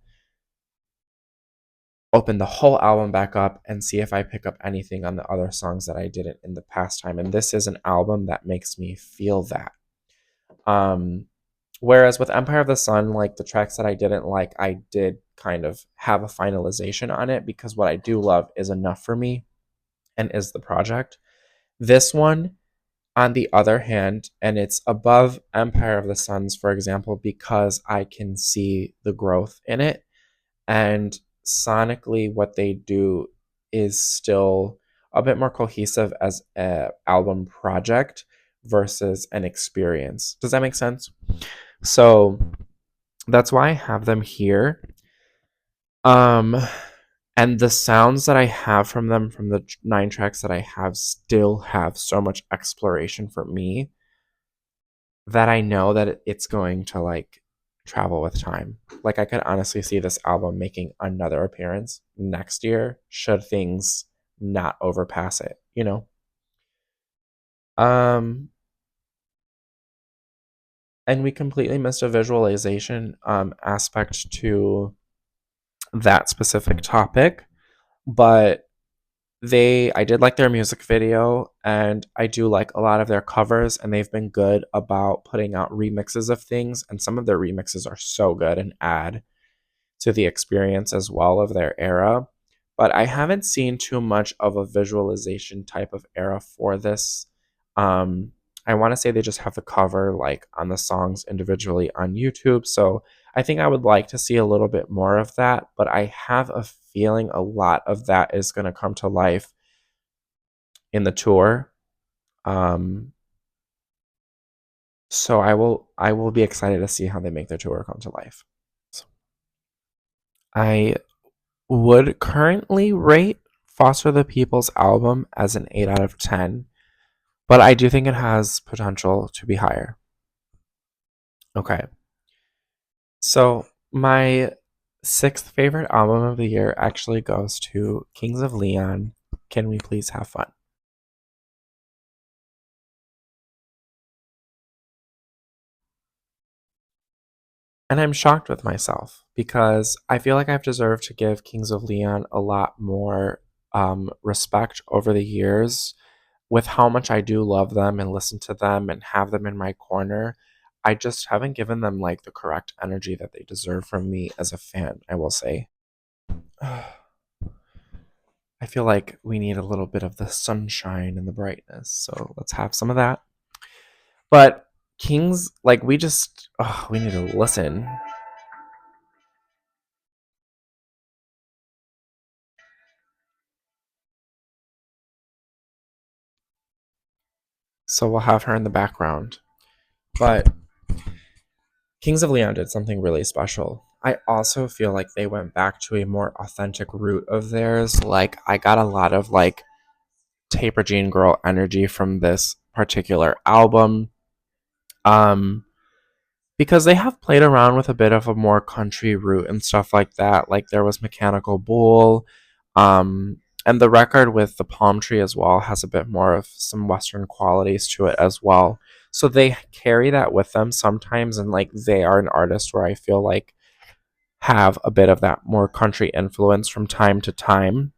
open the whole album back up and see if I pick up anything on the other songs that I didn't in the past time. And this is an album that makes me feel that. Um, Whereas with Empire of the Sun, like the tracks that I didn't like, I did kind of have a finalization on it because what I do love is enough for me and is the project. This one, on the other hand, and it's above Empire of the Suns, for example, because I can see the growth in it. And sonically, what they do is still a bit more cohesive as an album project versus an experience. Does that make sense? So that's why I have them here. Um, and the sounds that I have from them, from the 9 tracks that I have, still have so much exploration for me that I know that it's going to like travel with time. Like I could honestly see this album making another appearance next year should things not overpass it, you know? Um and we completely missed a visualization aspect to that specific topic, but I did like their music video and I do like a lot of their covers and they've been good about putting out remixes of things and some of their remixes are so good and add to the experience as well of their era. But I haven't seen too much of a visualization type of era for this. Um, I want to say they just have the cover like on the songs individually on YouTube. So I think I would like to see a little bit more of that. But I have a feeling a lot of that is going to come to life in the tour. Um, so I will be excited to see how they make their tour come to life. So I would currently rate Foster the People's album as an 8 out of 10, but I do think it has potential to be higher. Okay. So, my sixth favorite album of the year actually goes to Kings of Leon. Can we please have fun? And I'm shocked with myself because I feel like I've deserved to give Kings of Leon a lot more respect over the years with how much I do love them and listen to them and have them in my corner. I just haven't given them like the correct energy that they deserve from me as a fan, I will say. I feel like we need a little bit of the sunshine and the brightness, so let's have some of that. But Kings, like we need to listen. So we'll have her in the background. But Kings of Leon did something really special. I also feel like they went back to a more authentic root of theirs. Like I got a lot of like Taper Jean Girl energy from this particular album. Um because they have played around with a bit of a more country route and stuff like that. Like there was Mechanical Bull, and the record with the Palm Tree as well has a bit more of some Western qualities to it as well. So they carry that with them sometimes, and like they are an artist where I feel like have a bit of that more country influence from time to time.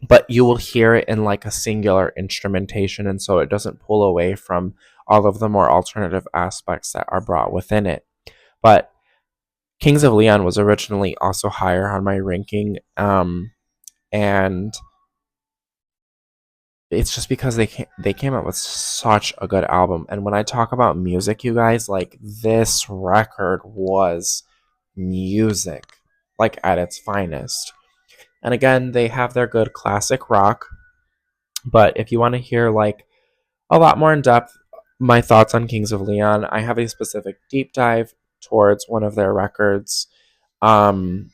But you will hear it in like a singular instrumentation, and so it doesn't pull away from all of the more alternative aspects that are brought within it. But Kings of Leon was originally also higher on my ranking, and it's just because they came out with such a good album. And when I talk about music, you guys, like this record was music, like at its finest. And again, they have their good classic rock, but if you want to hear like a lot more in depth my thoughts on Kings of Leon, I have a specific deep dive towards one of their records, um,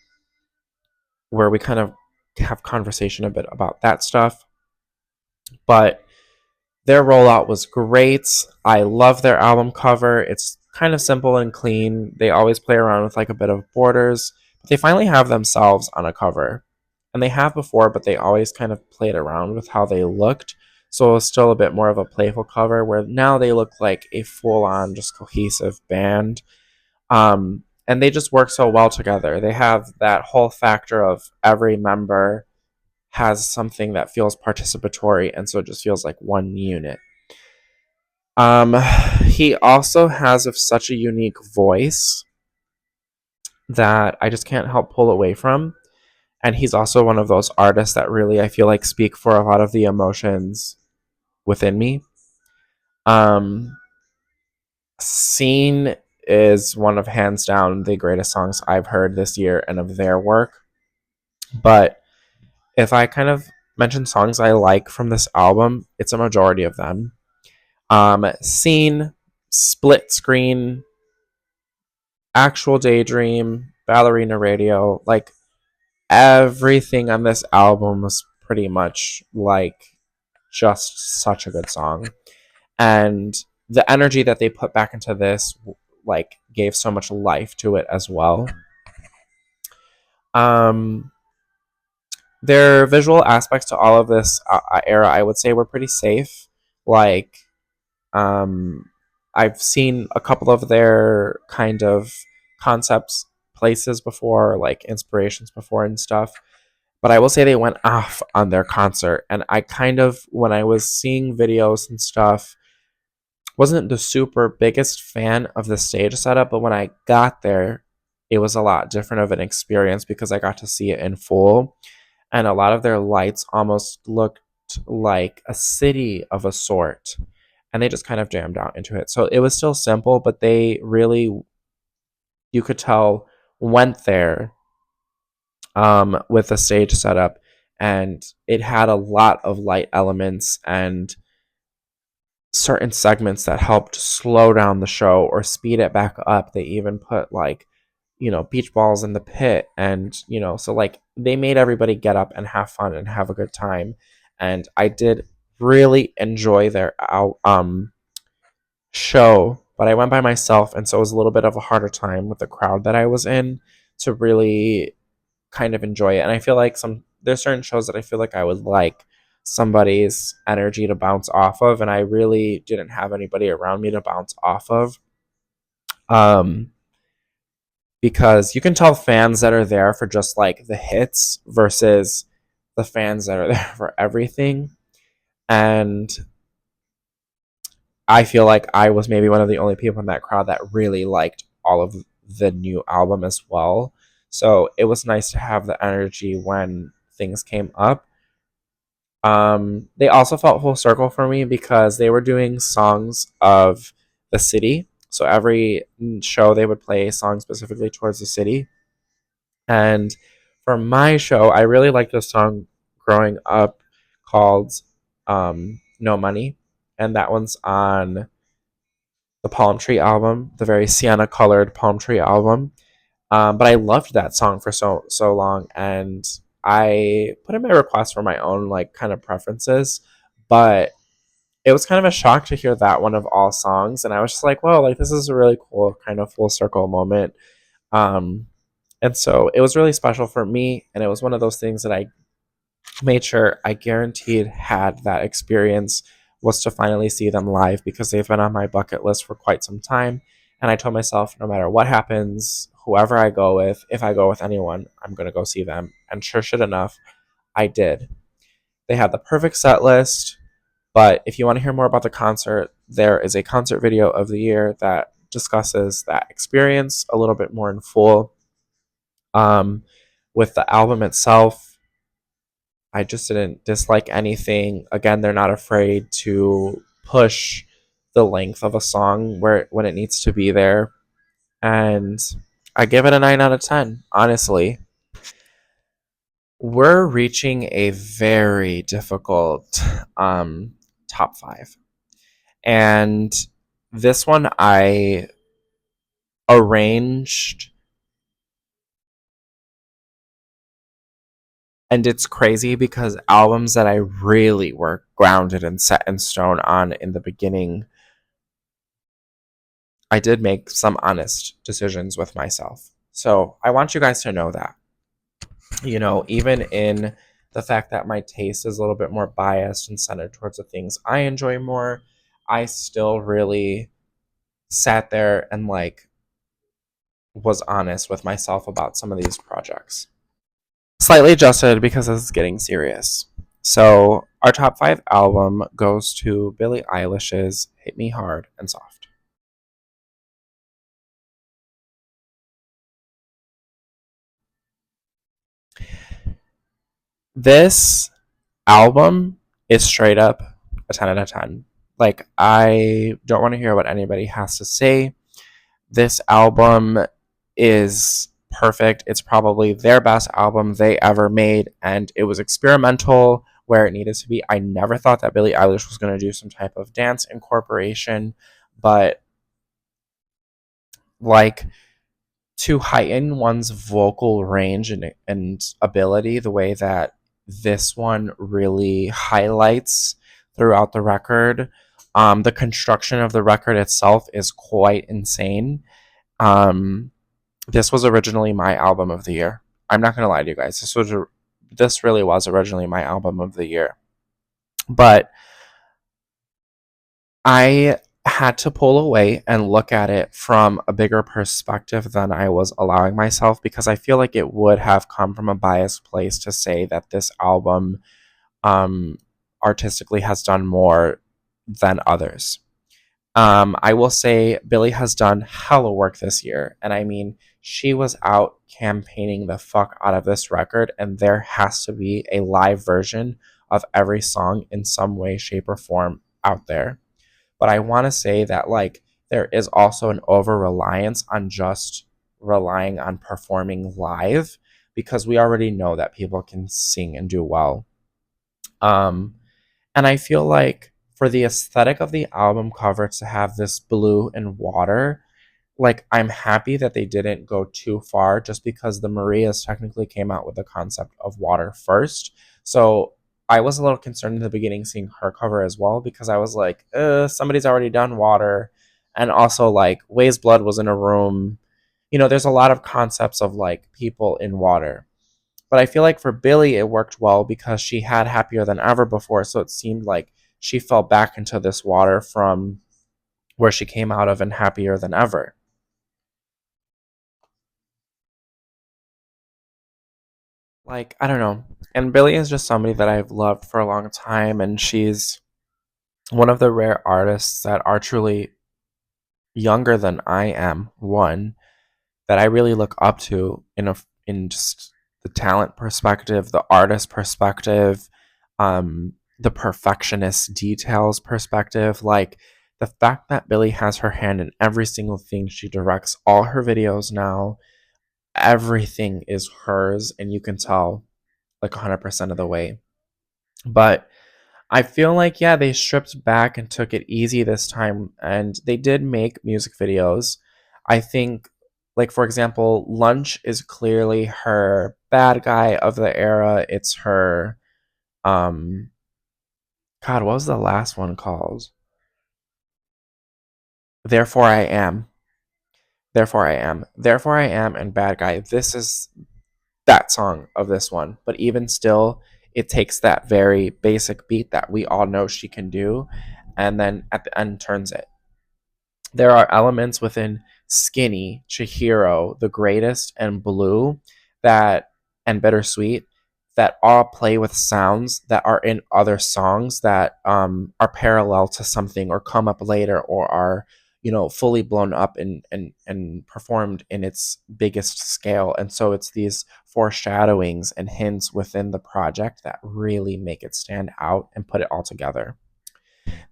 where we kind of have conversation a bit about that stuff. But their rollout was great. I love their album cover. It's kind of simple and clean. They always play around with like a bit of borders. But they finally have themselves on a cover. And they have before, but they always kind of played around with how they looked. So it was still a bit more of a playful cover, where now they look like a full on, just cohesive band. And they just work so well together. They have that whole factor of every member has something that feels participatory, and so it just feels like one unit. Um, he also has such a unique voice that I just can't help pull away from. And he's also one of those artists that really, I feel like, speak for a lot of the emotions within me. Um, Scene is one of, hands down, the greatest songs I've heard this year and of their work. But if I kind of mention songs I like from this album, it's a majority of them. Scene, Split Screen, Actual Daydream, Ballerina Radio, like everything on this album was pretty much like just such a good song. And the energy that they put back into this like gave so much life to it as well. Um their visual aspects to all of this era, I would say, were pretty safe. Like, um I've seen a couple of their kind of concepts places before, like inspirations before and stuff, but I will say they went off on their concert. And I kind of, when I was seeing videos and stuff, wasn't the super biggest fan of the stage setup, but when I got there, it was a lot different of an experience because I got to see it in full. And a lot of their lights almost looked like a city of a sort. And they just kind of jammed out into it. So it was still simple, but they really, you could tell, went there with the stage setup. And it had a lot of light elements and certain segments that helped slow down the show or speed it back up. They even put, like, beach balls in the pit, and so like they made everybody get up and have fun and have a good time. And I did really enjoy their show, but I went by myself, and so it was a little bit of a harder time with the crowd that I was in to really kind of enjoy it. And I feel like there's certain shows that I feel like I would like somebody's energy to bounce off of, and I really didn't have anybody around me to bounce off of. Um because you can tell fans that are there for just like the hits versus the fans that are there for everything. And I feel like I was maybe one of the only people in that crowd that really liked all of the new album as well. So it was nice to have the energy when things came up. They also felt full circle for me because they were doing songs of the city. So every show they would play a song specifically towards the city. And for my show, I really liked a song growing up called No Money. And that one's on the Palm Tree album, the very sienna colored Palm Tree album. But I loved that song for so long, and I put in my request for my own like kind of preferences. But it was kind of a shock to hear that one of all songs, and I was just like, "Well, like this is a really cool kind of full circle moment." Um, and so it was really special for me, and it was one of those things that I made sure I guaranteed had that experience, was to finally see them live, because they've been on my bucket list for quite some time. And I told myself, no matter what happens, whoever I go with, if I go with anyone, I'm going to go see them. And sure shit enough, I did. They had the perfect set list. But if you want to hear more about the concert, there is a concert video of the year that discusses that experience a little bit more in full. Um, with the album itself, I just didn't dislike anything. Again, they're not afraid to push the length of a song when it needs to be there. And I give it a 9 out of 10, honestly. We're reaching a very difficult top 5. And this one I arranged, and it's crazy because albums that I really were grounded and set in stone on in the beginning, I did make some honest decisions with myself. So I want you guys to know that, even in the fact that my taste is a little bit more biased and centered towards the things I enjoy more, I still really sat there and like was honest with myself about some of these projects. Slightly adjusted because this is getting serious. So, our top 5 album goes to Billie Eilish's Hit Me Hard and Soft. This album is straight up a 10 out of 10. Like, I don't want to hear what anybody has to say. This album is perfect. It's probably their best album they ever made, and it was experimental where it needed to be. I never thought that Billie Eilish was going to do some type of dance incorporation, but like to heighten one's vocal range and ability the way that this one really highlights throughout the record. The construction of the record itself is quite insane. Um, this was originally my album of the year. I'm not gonna lie to you guys. This really was originally my album of the year, but I had to pull away and look at it from a bigger perspective than I was allowing myself because I feel like it would have come from a biased place to say that this album um, artistically has done more than others. I will say Billie has done hella work this year, and I mean, she was out campaigning the fuck out of this record, and there has to be a live version of every song in some way, shape, or form out there. But I want to say that like there is also an over reliance on just relying on performing live because we already know that people can sing and do well. Um, and I feel like for the aesthetic of the album cover to have this blue and water, like I'm happy that they didn't go too far just because the Marias technically came out with the concept of water first. So I was a little concerned in the beginning seeing her cover as well because I was like, somebody's already done water. And also like Way's Blood was in a room. You know, there's a lot of concepts of like people in water. But I feel like for Billie, it worked well because she had Happier Than Ever before. So it seemed like she fell back into this water from where she came out of and Happier Than Ever. Like, I don't know. And Billie is just somebody that I've loved for a long time. And she's one of the rare artists that are truly younger than I am, one, that I really look up to in just the talent perspective, the artist perspective, the perfectionist details perspective. Like the fact that Billie has her hand in every single thing she directs, all her videos now, everything is hers, and you can tell like 100% of the way. But I feel like, yeah, they stripped back and took it easy this time, and they did make music videos. I think, like, for example, Lunch is clearly her bad guy of the era. It's her, um, God, what was the last one called? Therefore I Am. Therefore I Am. Therefore I Am and Bad Guy. This is that song of this one. But even still, it takes that very basic beat that we all know she can do and then at the end turns it. There are elements within Skinny, Chihiro, The Greatest, and Blue that and Bittersweet that all play with sounds that are in other songs that are parallel to something or come up later or are fully blown up and performed in its biggest scale. And so it's these foreshadowings and hints within the project that really make it stand out and put it all together.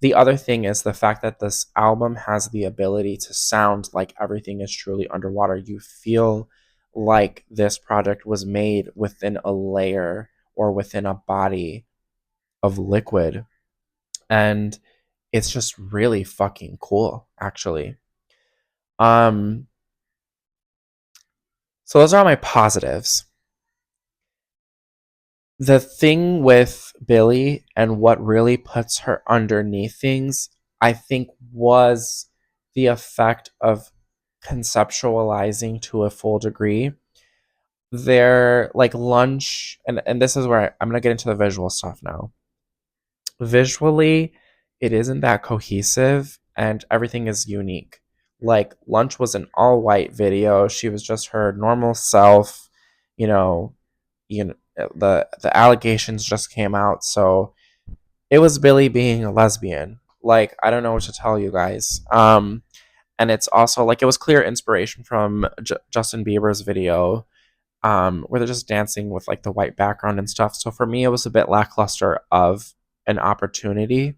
The other thing is the fact that this album has the ability to sound like everything is truly underwater. You feel like this project was made within a layer or within a body of liquid. And it's just really fucking cool, actually. Um, so those are all my positives. The thing with Billie and what really puts her underneath things, I think, was the effect of conceptualizing to a full degree. their like lunch, and this is where I'm gonna get into the visual stuff now. Visually, it isn't that cohesive and everything is unique. Like lunch was an all white video. She was just her normal self, you know, the allegations just came out, so it was Billie being a lesbian. Like I don't know what to tell you guys. And it's also like it was clear inspiration from Justin Bieber's video, where they're just dancing with like the white background and stuff. So for me, it was a bit lackluster of an opportunity.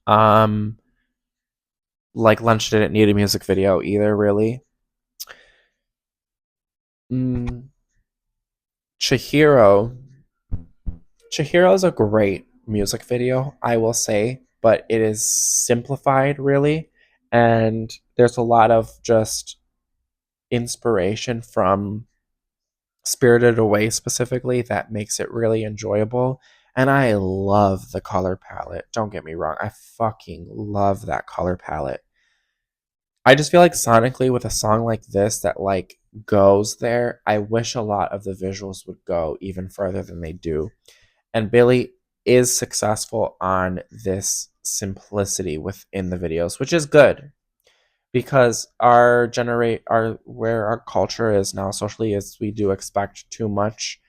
Um, like Lunch didn't need a music video either, really. Mm, Chihiro, Chihiro is a great music video, I will say, but it is simplified really, and there's a lot of just inspiration from Spirited Away specifically that makes it really enjoyable. And I love the color palette. Don't get me wrong. I fucking love that color palette. I just feel like sonically with a song like this that like goes there, I wish a lot of the visuals would go even further than they do. And Billie is successful on this simplicity within the videos, which is good because our where our culture is now socially is we do expect too much,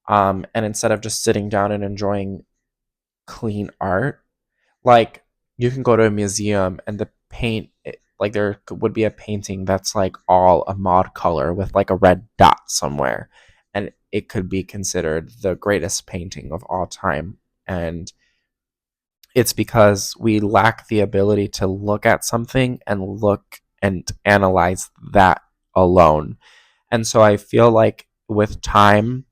and instead of just sitting down and enjoying clean art, like you can go to a museum and the paint like there would be a painting that's like all a mod color with like a red dot somewhere, and it could be considered the greatest painting of all time. And it's because we lack the ability to look at something and look and analyze that alone. And so I feel like with time,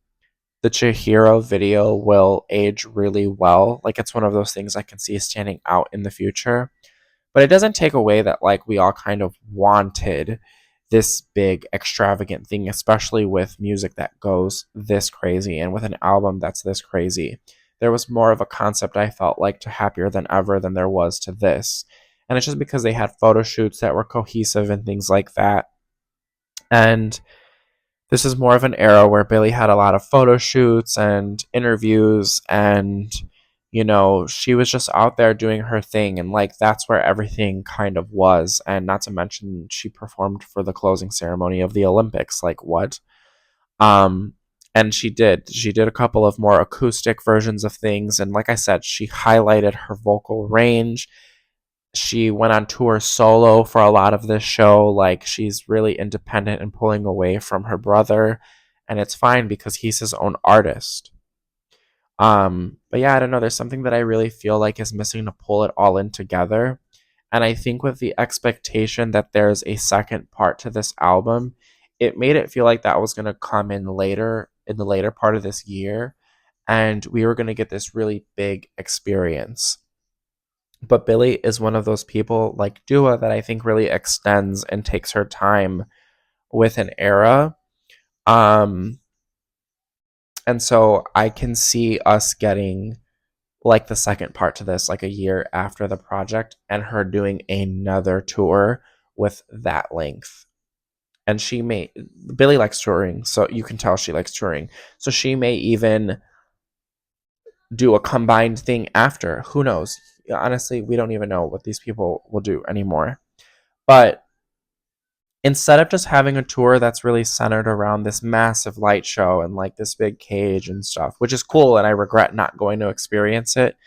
the Chihiro video will age really well. Like it's one of those things I can see standing out in the future. But it doesn't take away that like we all kind of wanted this big extravagant thing, especially with music that goes this crazy and with an album that's this crazy. There was more of a concept I felt like to Happier Than Ever than there was to this. And it's just because they had photo shoots that were cohesive and things like that. And this is more of an era where Billie had a lot of photo shoots and interviews, and she was just out there doing her thing, and like that's where everything kind of was. And not to mention she performed for the closing ceremony of the Olympics. Like what? um and she did a couple of more acoustic versions of things, and like I said, she highlighted her vocal range. She went on tour solo for a lot of this show. Like she's really independent and pulling away from her brother, and it's fine because he's his own artist. But yeah, I don't know. There's something that I really feel like is missing to pull it all in together. And I think with the expectation that there's a second part to this album, it made it feel like that was going to come in later, in the later part of this year, and we were going to get this really big experience. But Billie is one of those people like Dua that I think really extends and takes her time with an era. Um, and so I can see us getting like the second part to this, like a year after the project, and her doing another tour with that length. And Billie likes touring, so you can tell she likes touring. So she may even do a combined thing after. Who knows? Honestly, we don't even know what these people will do anymore. But instead of just having a tour that's really centered around this massive light show and like this big cage and stuff, which is cool, and I regret not going to experience it.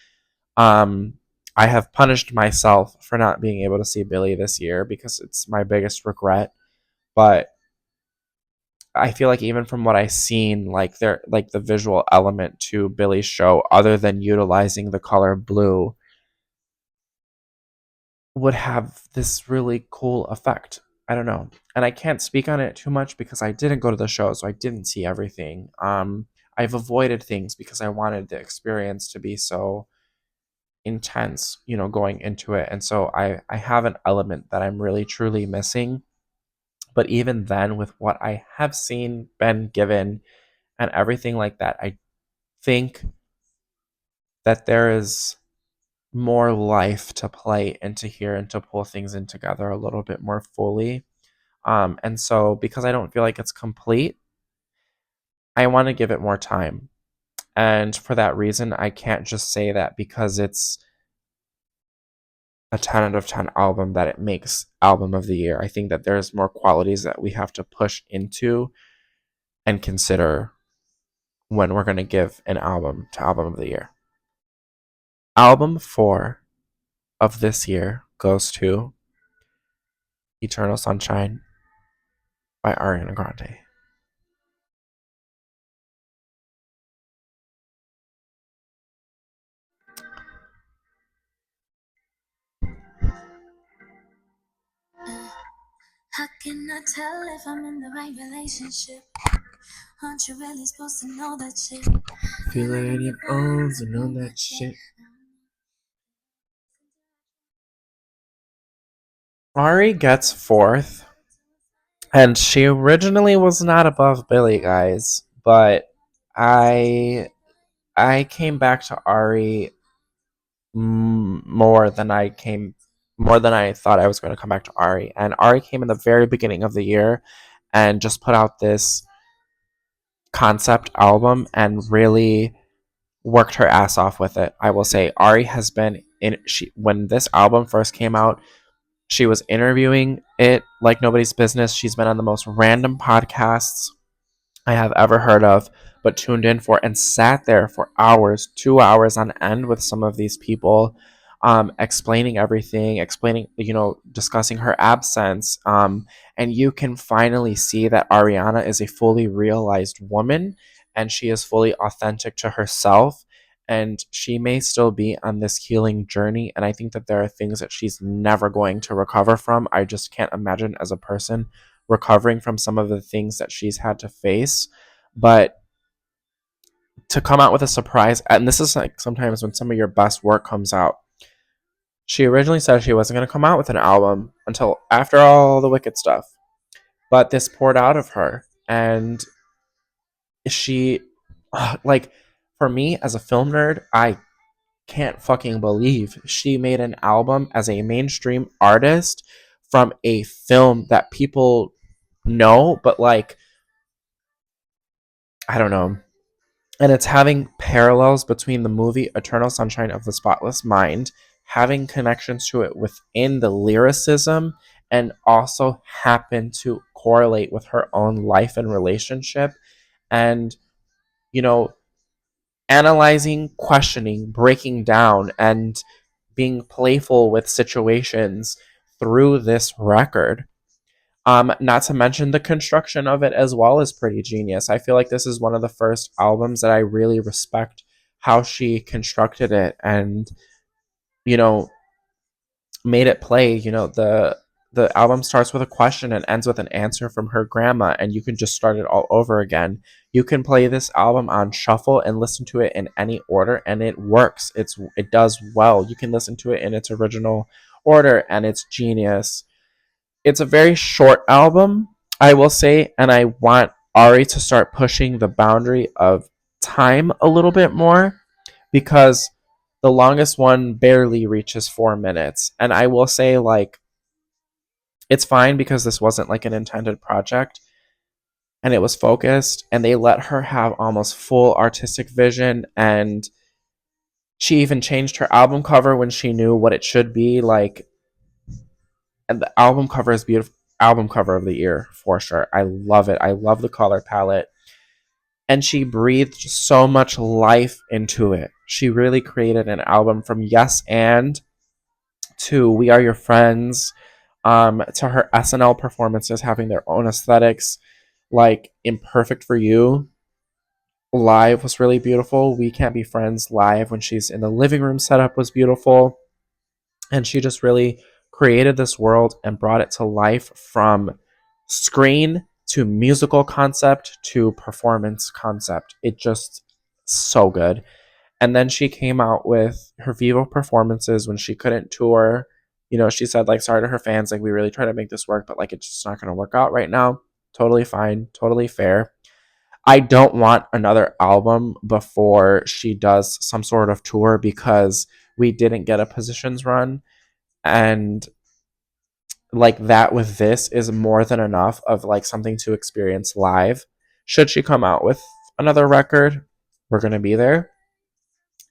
Um, I have punished myself for not being able to see Billie this year because it's my biggest regret. But I feel like even from what I've seen, like there, like the visual element to Billie's show, other than utilizing the color blue, would have this really cool effect. I don't know. And I can't speak on it too much because I didn't go to the show, so I didn't see everything. I've avoided things because I wanted the experience to be so intense, going into it. And so I have an element that I'm really truly missing. But even then, with what I have seen, been given, and everything like that, I think that there is more life to play into here and to pull things in together a little bit more fully. And so because I don't feel like it's complete, I want to give it more time. And for that reason, I can't just say that because it's a 10 out of 10 album that it makes album of the year. I think that there's more qualities that we have to push into and consider when we're going to give an album to album of the year. Album 4 of this year goes to Eternal Sunshine by Ariana Grande. How can I tell if I'm in the right relationship? Aren't you really supposed to know that shit? Feel it in your bones and know that shit. Ari gets fourth, and she originally was not above Billie, guys, but I I came back to Ari more than I thought I was going to come back to Ari. And Ari came in the very beginning of the year and just put out this concept album and really worked her ass off with it. I will say Ari has been in she when this album first came out, she was interviewing it like nobody's business. She's been on the most random podcasts I have ever heard of, but tuned in for and sat there for hours, 2 hours on end with some of these people, explaining everything, discussing her absence. And you can finally see that Ariana is a fully realized woman and she is fully authentic to herself. And she may still be on this healing journey. And I think that there are things that she's never going to recover from. I just can't imagine as a person recovering from some of the things that she's had to face. But to come out with a surprise, and this is like sometimes when some of your best work comes out. She originally said she wasn't going to come out with an album until after all the Wicked stuff. But this poured out of her. And she, like, for me as a film nerd, I can't fucking believe she made an album as a mainstream artist from a film that people know, but like, I don't know. And it's having parallels between the movie Eternal Sunshine of the Spotless Mind, having connections to it within the lyricism, and also happen to correlate with her own life and relationship. And, you know, analyzing, questioning, breaking down, and being playful with situations through this record. Not to mention the construction of it as well is pretty genius. I feel like this is one of the first albums that I really respect how she constructed it and, you know, made it play. The album starts with a question and ends with an answer from her grandma, and you can just start it all over again. You can play this album on shuffle and listen to it in any order, and it works. It does well. You can listen to it in its original order, and it's genius. It's a very short album, I will say, and I want Ari to start pushing the boundary of time a little bit more because the longest one barely reaches 4 minutes. And I will say, like, it's fine because this wasn't like an intended project and it was focused, and they let her have almost full artistic vision. And she even changed her album cover when she knew what it should be. Like, and the album cover is beautiful. Album cover of the year for sure. I love it. I love the color palette. And she breathed so much life into it. She really created an album from Yes and to We Are Your Friends, to her SNL performances having their own aesthetics, like Imperfect for You. Live was really beautiful. We Can't Be Friends live when she's in the living room setup was beautiful. And she just really created this world and brought it to life from screen to musical concept to performance concept. It just so good. And then she came out with her Vivo performances when she couldn't tour. She said, like, sorry to her fans, like, we really try to make this work, but like it's just not gonna work out right now. Totally fine, totally fair. I don't want another album before she does some sort of tour because we didn't get a positions run, and like that with this is more than enough of like something to experience live should she come out with another record, we're going to be there.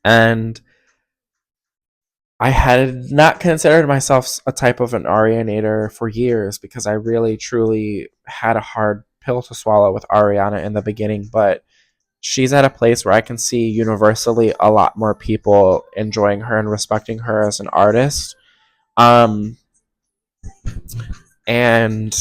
And I had not considered myself a type of an Arianator for years because I really truly had a hard pill to swallow with Ariana in the beginning, but she's at a place where I can see universally a lot more people enjoying her and respecting her as an artist. Um, and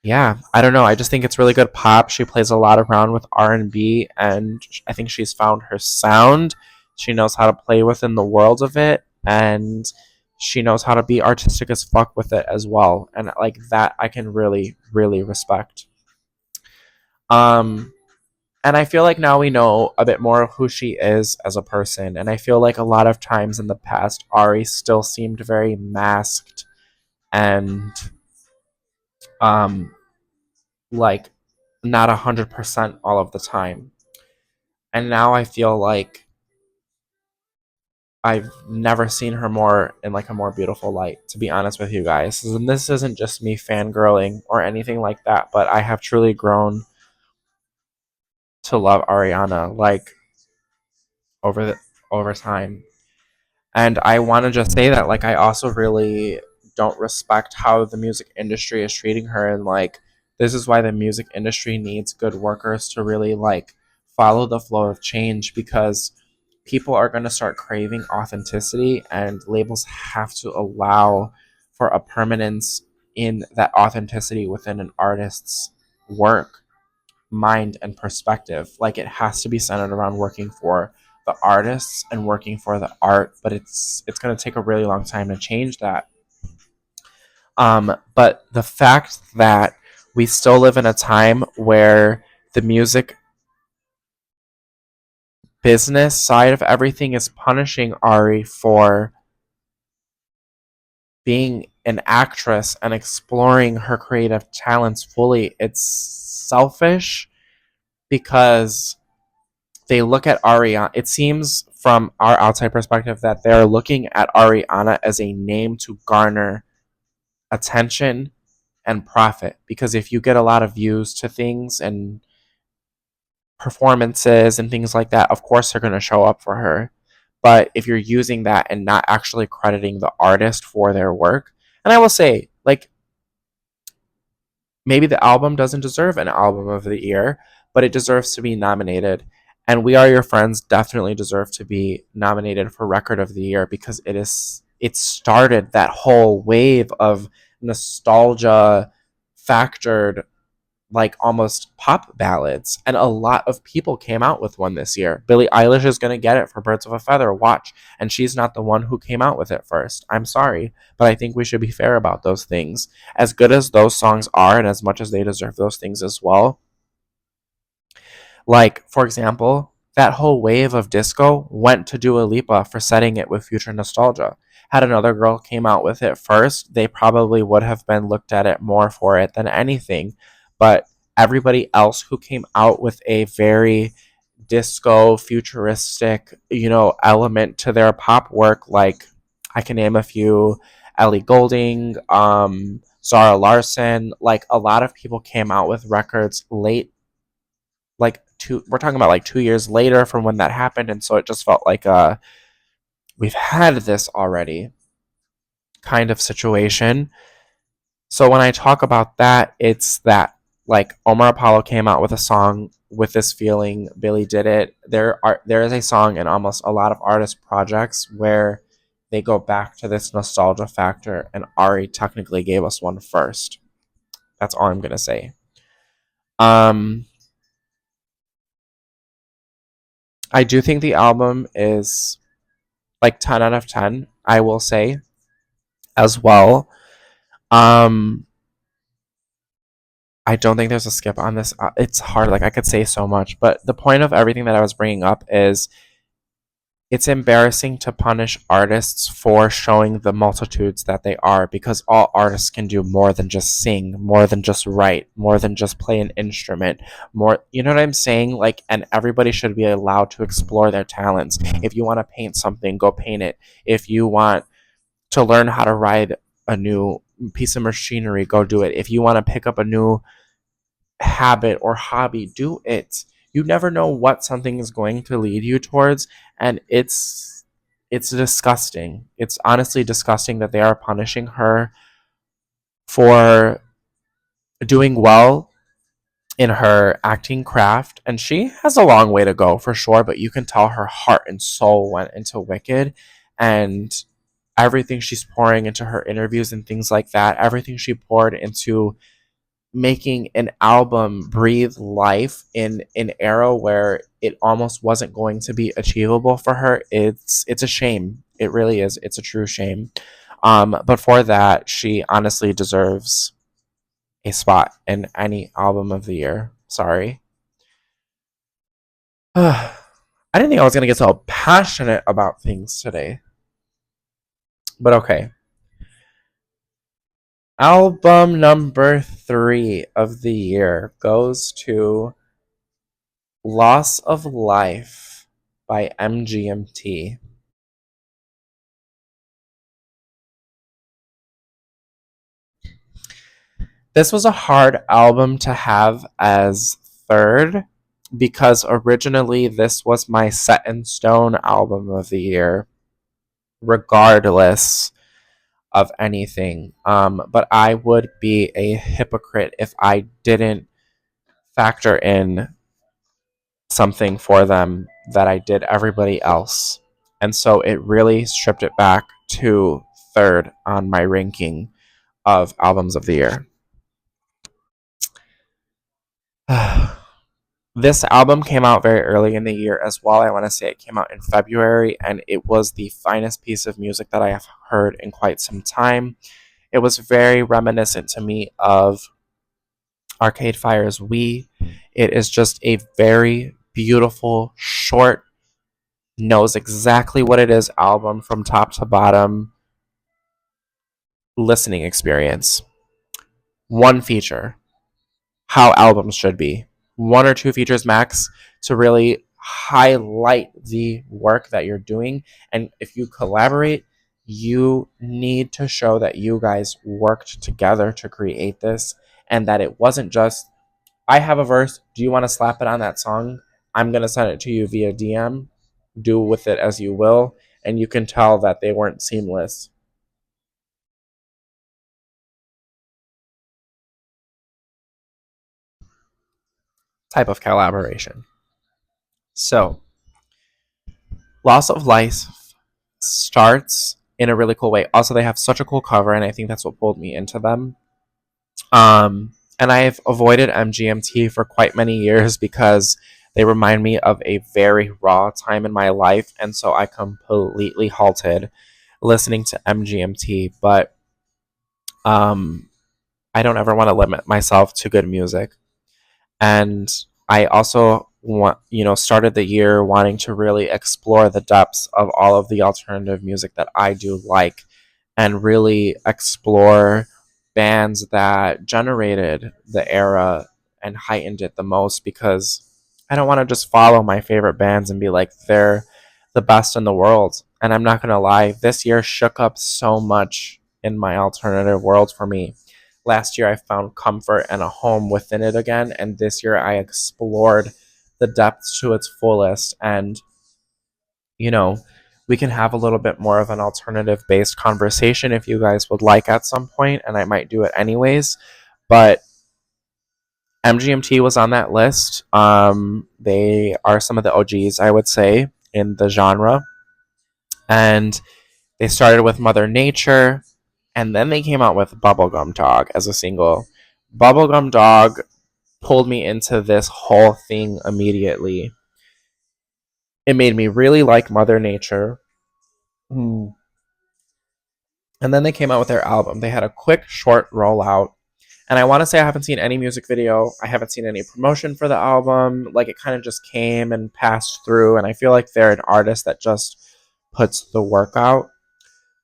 yeah, I don't know. I just think it's really good pop. She plays a lot around with R&B, and I think she's found her sound. She knows how to play within the world of it, and she knows how to be artistic as fuck with it as well. And like that, I can really, really respect. Um, and I feel like now we know a bit more of who she is as a person. And I feel like a lot of times in the past, Ari still seemed very masked and um like not 100% all of the time. And now I feel like I've never seen her more in like a more beautiful light, to be honest with you guys. And this isn't just me fangirling or anything like that, but I have truly grown to love Ariana like over the over time. And I want to just say that like I also really don't respect how the music industry is treating her, and like this is why the music industry needs good workers to really like follow the flow of change, because people are going to start craving authenticity, and labels have to allow for a permanence in that authenticity within an artist's work, mind, and perspective. Like it has to be centered around working for the artists and working for the art, but it's going to take a really long time to change that. But the fact that we still live in a time where the music business side of everything is punishing Ari for being an actress and exploring her creative talents fully, it's selfish because they look at Ariana. It seems from our outside perspective that they're looking at Ariana as a name to garner attention and profit. Because if you get a lot of views to things and performances and things like that, of course they're going to show up for her. But if you're using that and not actually crediting the artist for their work, and I will say, like, maybe the album doesn't deserve an album of the year, but it deserves to be nominated. And We Are Your Friends definitely deserve to be nominated for Record of the Year because it started that whole wave of nostalgia factored like almost pop ballads, and a lot of people came out with one this year. Billie Eilish is going to get it for Birds of a Feather, watch, and she's not the one who came out with it first. I'm sorry, but I think we should be fair about those things. As good as those songs are and as much as they deserve those things as well, like for example, that whole wave of disco went to Dua Lipa for setting it with Future Nostalgia. Had another girl came out with it first, they probably would have been looked at it more for it than anything. But everybody else who came out with a very disco futuristic, element to their pop work, like I can name a few: Ellie Goulding, Zara Larson, like a lot of people came out with records late, like we're talking about like 2 years later from when that happened, and so it just felt like we've had this already kind of situation. So when I talk about that, it's that like Omar Apollo came out with a song with this feeling. Billy did it. There is a song in almost a lot of artist projects where they go back to this nostalgia factor, and Ari technically gave us one first. That's all I'm gonna say. Um, I do think the album is like 10 out of 10. I will say as well. Um, I don't think there's a skip on this. It's hard. Like I could say so much, but the point of everything that I was bringing up is it's embarrassing to punish artists for showing the multitudes that they are, because all artists can do more than just sing, more than just write, more than just play an instrument, more, you know what I'm saying? Like, and everybody should be allowed to explore their talents. If you want to paint something, go paint it. If you want to learn how to ride a new piece of machinery, go do it. If you want to pick up a new habit or hobby, do it. You never know what something is going to lead you towards, and it's disgusting. It's honestly disgusting that they are punishing her for doing well in her acting craft, and she has a long way to go for sure, but you can tell her heart and soul went into Wicked, and everything she's pouring into her interviews and things like that, everything she poured into making an album breathe life in an era where it almost wasn't going to be achievable for her. It's a shame. It really is. It's a true shame. But for that, she honestly deserves a spot in any album of the year. Sorry. I didn't think I was gonna get so passionate about things today. But okay. Album number 3 of the year goes to Loss of Life by MGMT. This was a hard album to have as third because originally this was my Set in Stone album of the year, regardless of anything. But I would be a hypocrite if I didn't factor in something for them that I did everybody else. And so it really stripped it back to third on my ranking of albums of the year. This album came out very early in the year as well. I want to say it came out in February, and it was the finest piece of music that I have heard in quite some time. It was very reminiscent to me of Arcade Fire's We. It is just a very beautiful, short, knows exactly what it is album from top to bottom listening experience. One feature, how albums should be. One or two features max to really highlight the work that you're doing. And if you collaborate, you need to show that you guys worked together to create this and that it wasn't just, I have a verse. Do you want to slap it on that song? I'm going to send it to you via DM. Do with it as you will. And you can tell that they weren't seamless type of collaboration. So, Loss of Life starts in a really cool way. Also, they have such a cool cover, and I think that's what pulled me into them. And I've avoided MGMT for quite many years because they remind me of a very raw time in my life, and so I completely halted listening to MGMT. But um, I don't ever want to limit myself to good music. And I also started the year wanting to really explore the depths of all of the alternative music that I do like and really explore bands that generated the era and heightened it the most, because I don't want to just follow my favorite bands and be like they're the best in the world. And I'm not going to lie, this year shook up so much in my alternative world for me. Last year I found comfort and a home within it again, and this year I explored the depths to its fullest. And you know, we can have a little bit more of an alternative based conversation if you guys would like at some point, and I might do it anyways. But MGMT was on that list. They are some of the OGs, I would say, in the genre. And they started with Mother Nature, and then they came out with Bubblegum Dog as a single. Bubblegum Dog pulled me into this whole thing immediately. It made me really like Mother Nature. Mm. And then they came out with their album. They had a quick, short rollout. And I want to say I haven't seen any music video. I haven't seen any promotion for the album. Like, it kind of just came and passed through. And I feel like they're an artist that just puts the work out.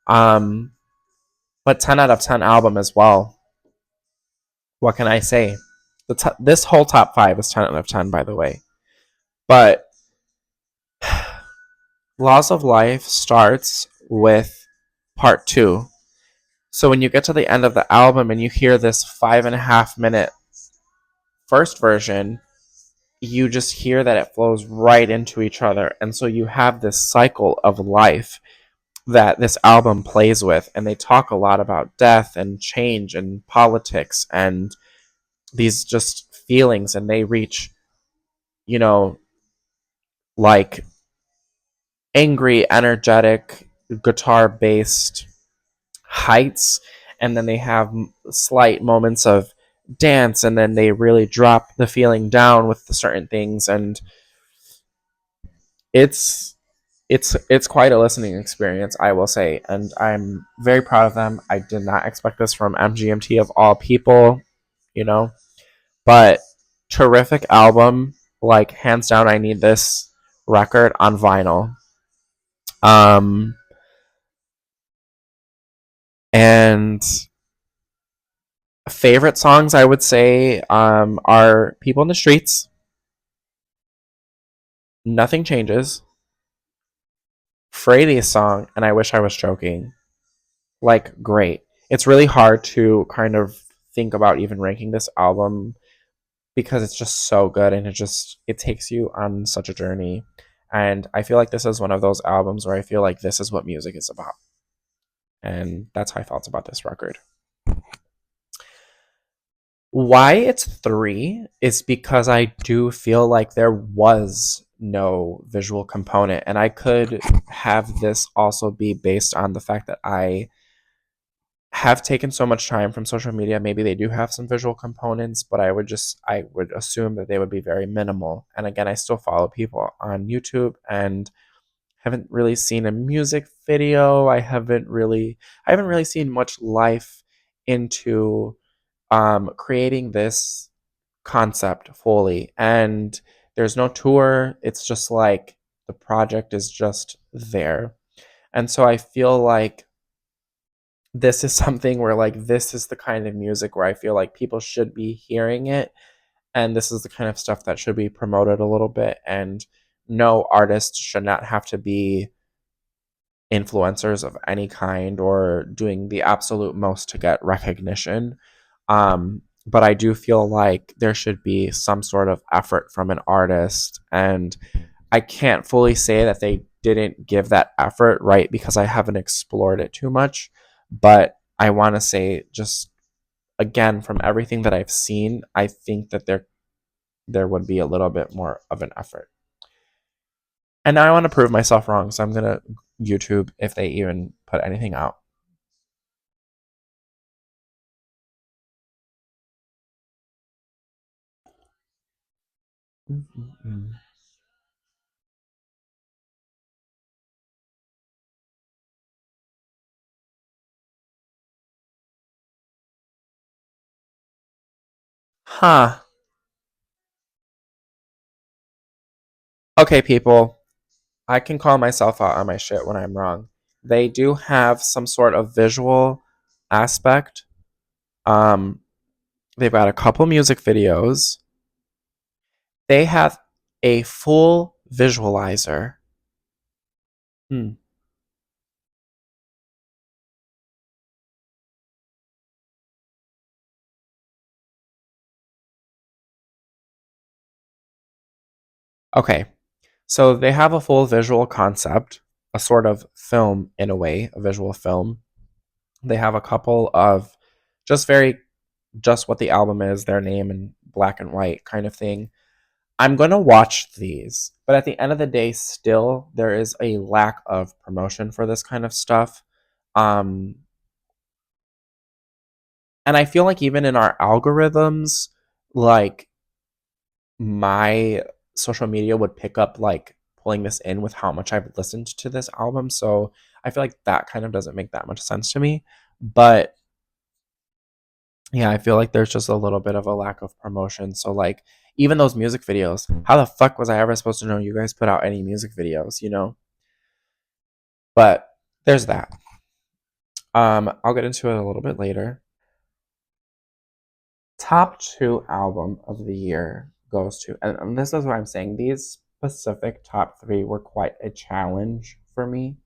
But 10 out of 10 album as well. What can I say? This whole top 5 is 10 out of 10, by the way. But Loss of Life starts with part 2. So when you get to the end of the album and you hear this 5.5 minute first version, you just hear that it flows right into each other. And so you have this cycle of life that this album plays with. And they talk a lot about death and change and politics and these just feelings. And they reach, you know, like angry, energetic, guitar based heights. And then they have slight moments of dance. And then they really drop the feeling down with the certain things. And it's it's quite a listening experience, I will say, and I'm very proud of them. I did not expect this from MGMT of all people, you know, but terrific album. Like hands down, I need this record on vinyl. Um, and favorite songs I would say are "People in the Streets," "Nothing Changes," Freddy's song, and "I Wish I Was Joking." Like great. It's really hard to kind of think about even ranking this album because it's just so good and it takes you on such a journey. And I feel like this is one of those albums where I feel like this is what music is about. And that's how I felt about this record. Why it's 3 is because I do feel like there was no visual component. And I could have this also be based on the fact that I have taken so much time from social media. Maybe they do have some visual components, but I would assume that they would be very minimal. And again, I still follow people on YouTube and haven't really seen a music video. I haven't really seen much life into creating this concept fully. And there's no tour. It's just like the project is just there. And so I feel like this is something where like this is the kind of music where I feel like people should be hearing it, and this is the kind of stuff that should be promoted a little bit, and no artist should not have to be influencers of any kind or doing the absolute most to get recognition. But I do feel like there should be some sort of effort from an artist, and I can't fully say that they didn't give that effort, right? Because I haven't explored it too much. But I want to say, just again, from everything that I've seen, I think that there would be a little bit more of an effort. And now I want to prove myself wrong, so I'm gonna YouTube if they even put anything out. Mm-mm-mm. Huh. Okay, people. I can call myself out on my shit when I'm wrong. They do have some sort of visual aspect. Um, they've got a couple music videos. They have a full visualizer. Hmm. Okay, so they have a full visual concept, a sort of film in a way, a visual film. They have a couple of just very just what the album is, their name in black and white kind of thing. I'm going to watch these, but at the end of the day, still, there is a lack of promotion for this kind of stuff. Um, and I feel like even in our algorithms, like my social media would pick up like pulling this in with how much I've listened to this album. So I feel like that kind of doesn't make that much sense to me. But yeah, I feel like there's just a little bit of a lack of promotion. So like even those music videos, how the fuck was I ever supposed to know you guys put out any music videos, you know? But there's that. I'll get into it a little bit later. Top two album of the year goes to, and this is what I'm saying. These specific top three were quite a challenge for me,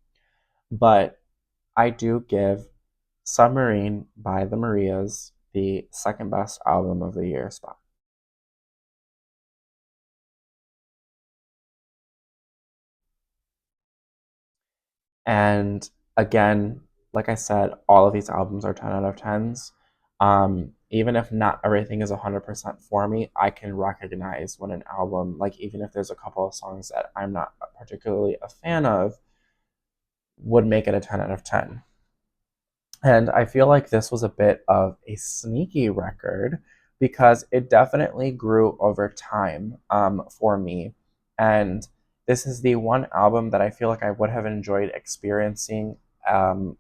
but I do give Submarine by the Marias the second best album of the year spot. And again, like I said, all of these albums are 10 out of 10s. Even if not everything is 100% for me, I can recognize when an album, like even if there's a couple of songs that I'm not particularly a fan of, would make it a 10 out of 10. And I feel like this was a bit of a sneaky record because it definitely grew over time for me. And this is the one album that I feel like I would have enjoyed experiencing um,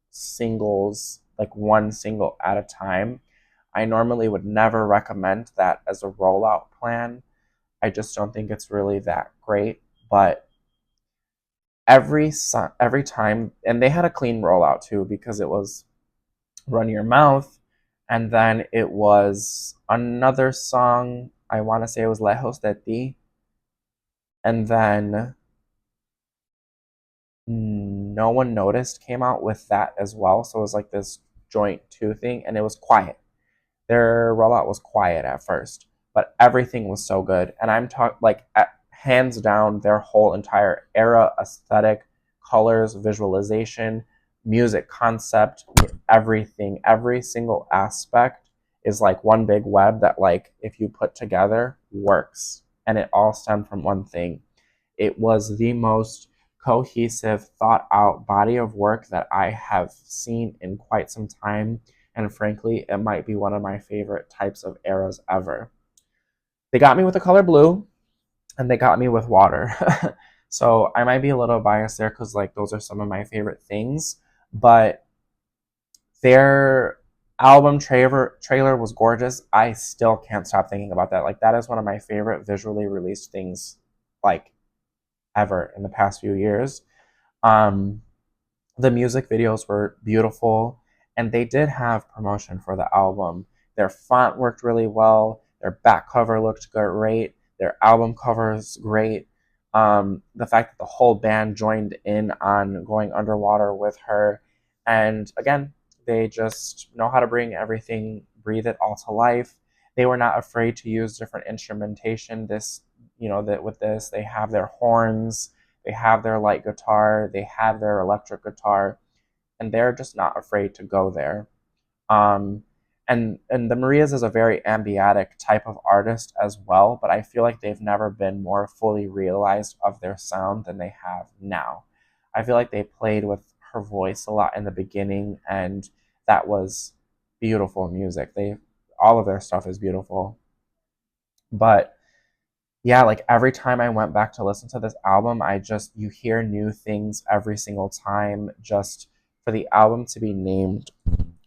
singles, like one single at a time. I normally would never recommend that as a rollout plan. I just don't think it's really that great. But every time, and they had a clean rollout too because it was Run Your Mouth, and then it was another song. I want to say it was Lejos de Ti, and then No One Noticed came out with that as well. So it was like this joint two thing, and it was quiet. Their rollout was quiet at first, but everything was so good. And I'm talking like hands down, their whole entire era, aesthetic, colors, visualization, music concept, everything, every single aspect is like one big web that, like, if you put together, works. And it all stemmed from one thing. It was the most cohesive, thought out body of work that I have seen in quite some time. And frankly, it might be one of my favorite types of eras ever. They got me with the color blue and they got me with water. So I might be a little biased there because, like, those are some of my favorite things. But their album trailer was gorgeous. I still can't stop thinking about that. Like, that is one of my favorite visually released things, like, ever in the past few years. Um, the music videos were beautiful, and they did have promotion for the album. Their font worked really well. Their back cover looked great. Their album cover is great. The fact that the whole band joined in on going underwater with her, and again, they just know how to bring everything, breathe it all to life. They were not afraid to use different instrumentation. That with this, they have their horns, they have their light guitar, they have their electric guitar, and they're just not afraid to go there. Um, and the Marias is a very ambient type of artist as well, but I feel like they've never been more fully realized of their sound than they have now. I feel like they played with her voice a lot in the beginning, and that was beautiful music. They All of their stuff is beautiful, but yeah, like every time I went back to listen to this album, you hear new things every single time. Just for the album to be named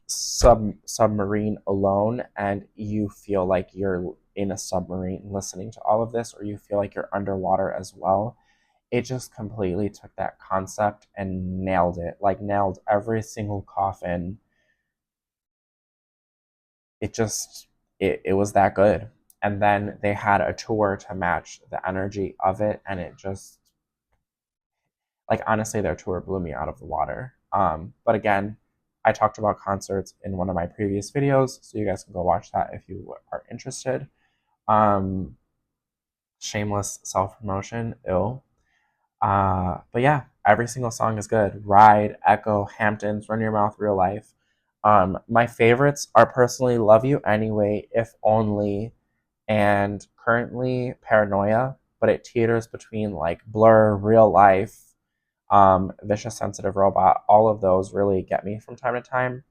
Submarine Alone, and you feel like you're in a submarine listening to all of this, or you feel like you're underwater as well. It just completely took that concept and nailed it. Like, nailed every single coffin. It just it was that good. And then they had a tour to match the energy of it, and it just, like, honestly, their tour blew me out of the water. But again, I talked about concerts in one of my previous videos, so you guys can go watch that if you are interested. um Shameless self promotion, ill. But yeah, every single song is good. Ride, Echo, Hamptons, Run Your Mouth, Real Life. My favorites are personally Love You Anyway, If Only, and currently Paranoia, but it teeters between like Blur, Real Life, Vicious Sensitive Robot. All of those really get me from time to time.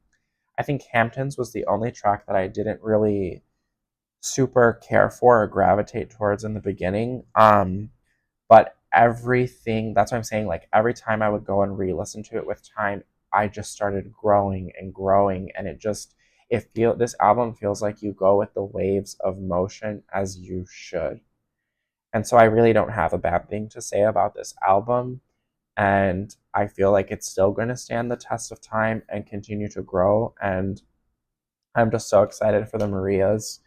I think Hamptons was the only track that I didn't really super care for or gravitate towards in the beginning. But everything, that's what I'm saying, like every time I would go and re-listen to it with time, I just started growing and growing, and this album feels like you go with the waves of motion as you should. And so I really don't have a bad thing to say about this album, and I feel like it's still going to stand the test of time and continue to grow. And I'm just so excited for the Marias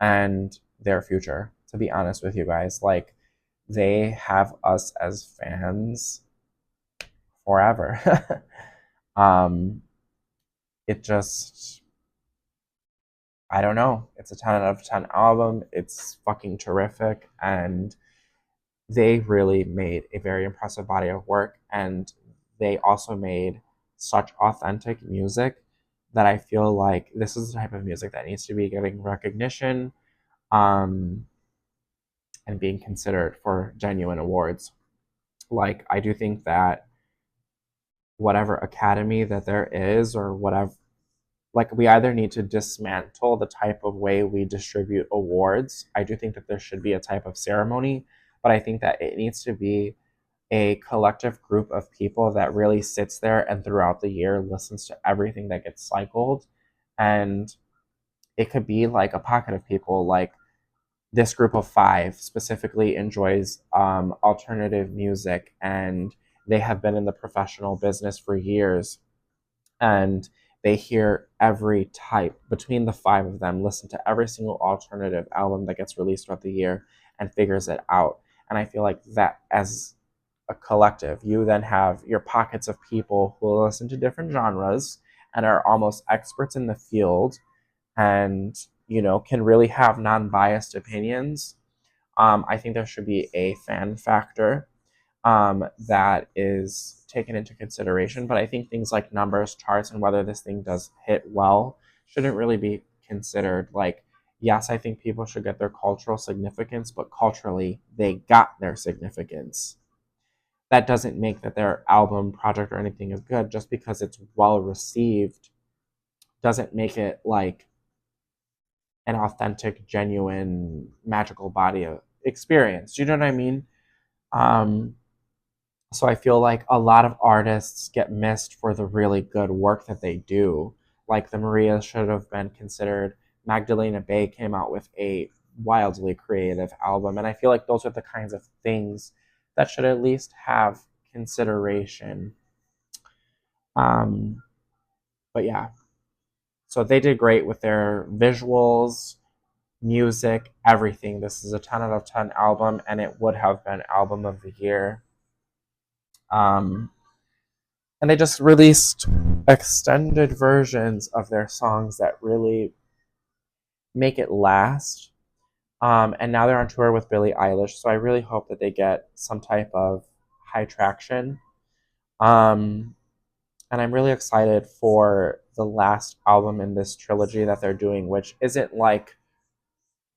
and their future, to be honest with you guys. Like, they have us as fans forever. um, it just, I don't know. It's a 10 out of 10 album. It's fucking terrific. And they really made a very impressive body of work. And they also made such authentic music that I feel like this is the type of music that needs to be getting recognition, um, and being considered for genuine awards. Like, I do think that whatever academy that there is, or whatever, like, we either need to dismantle the type of way we distribute awards. I do think that there should be a type of ceremony, but I think that it needs to be a collective group of people that really sits there and throughout the year listens to everything that gets cycled. And it could be like a pocket of people, like this group of five specifically enjoys alternative music, and they have been in the professional business for years, and they hear every type between the five of them, listen to every single alternative album that gets released throughout the year and figures it out. And I feel like that, as a collective, you then have your pockets of people who listen to different genres and are almost experts in the field, and can really have non-biased opinions. I think there should be a fan factor that is taken into consideration. But I think things like numbers, charts, and whether this thing does hit well shouldn't really be considered. Like, yes, I think people should get their cultural significance, but culturally, they got their significance. That doesn't make that their album, project, or anything is good. Just because it's well received doesn't make it like an authentic, genuine, magical body of experience. Do you know what I mean? Um, So I feel like a lot of artists get missed for the really good work that they do. Like the Maria should have been considered. Magdalena Bay came out with a wildly creative album. And I feel like those are the kinds of things that should at least have consideration. Um, but yeah, so they did great with their visuals, music, everything. This is a 10 out of 10 album, and it would have been album of the year. Um, and they just released extended versions of their songs that really make it last. And now they're on tour with Billie Eilish, so I really hope that they get some type of high traction. Um, and I'm really excited for the last album in this trilogy that they're doing, which isn't like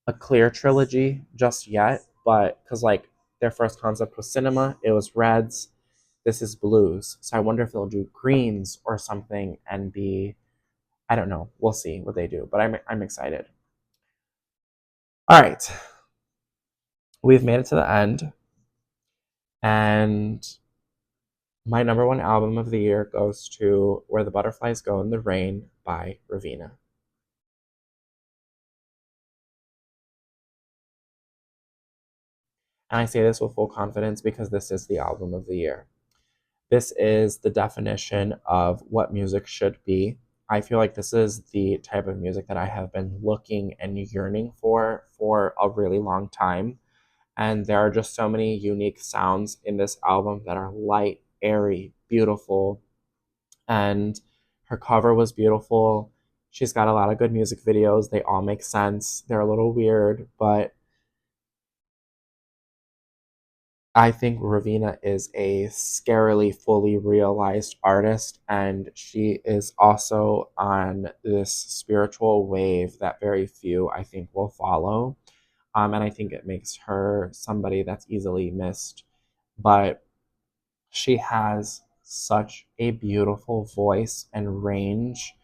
a clear trilogy just yet, but because like their first concept was cinema, it was Reds, this is blues. So I wonder if they'll do greens or something and be, I don't know. We'll see what they do, but I'm excited. All right, we've made it to the end, and my number one album of the year goes to "Where the Butterflies Go in the Rain" by Raveena. And I say this with full confidence because this is the album of the year. This is the definition of what music should be. I feel like this is the type of music that I have been looking and yearning for a really long time. And there are just so many unique sounds in this album that are light, airy, beautiful. And her cover was beautiful. She's got a lot of good music videos. They all make sense. They're a little weird, but I think Raveena is a scarily fully realized artist, and she is also on this spiritual wave that very few, I think, will follow. And I think it makes her somebody that's easily missed. But she has such a beautiful voice and range.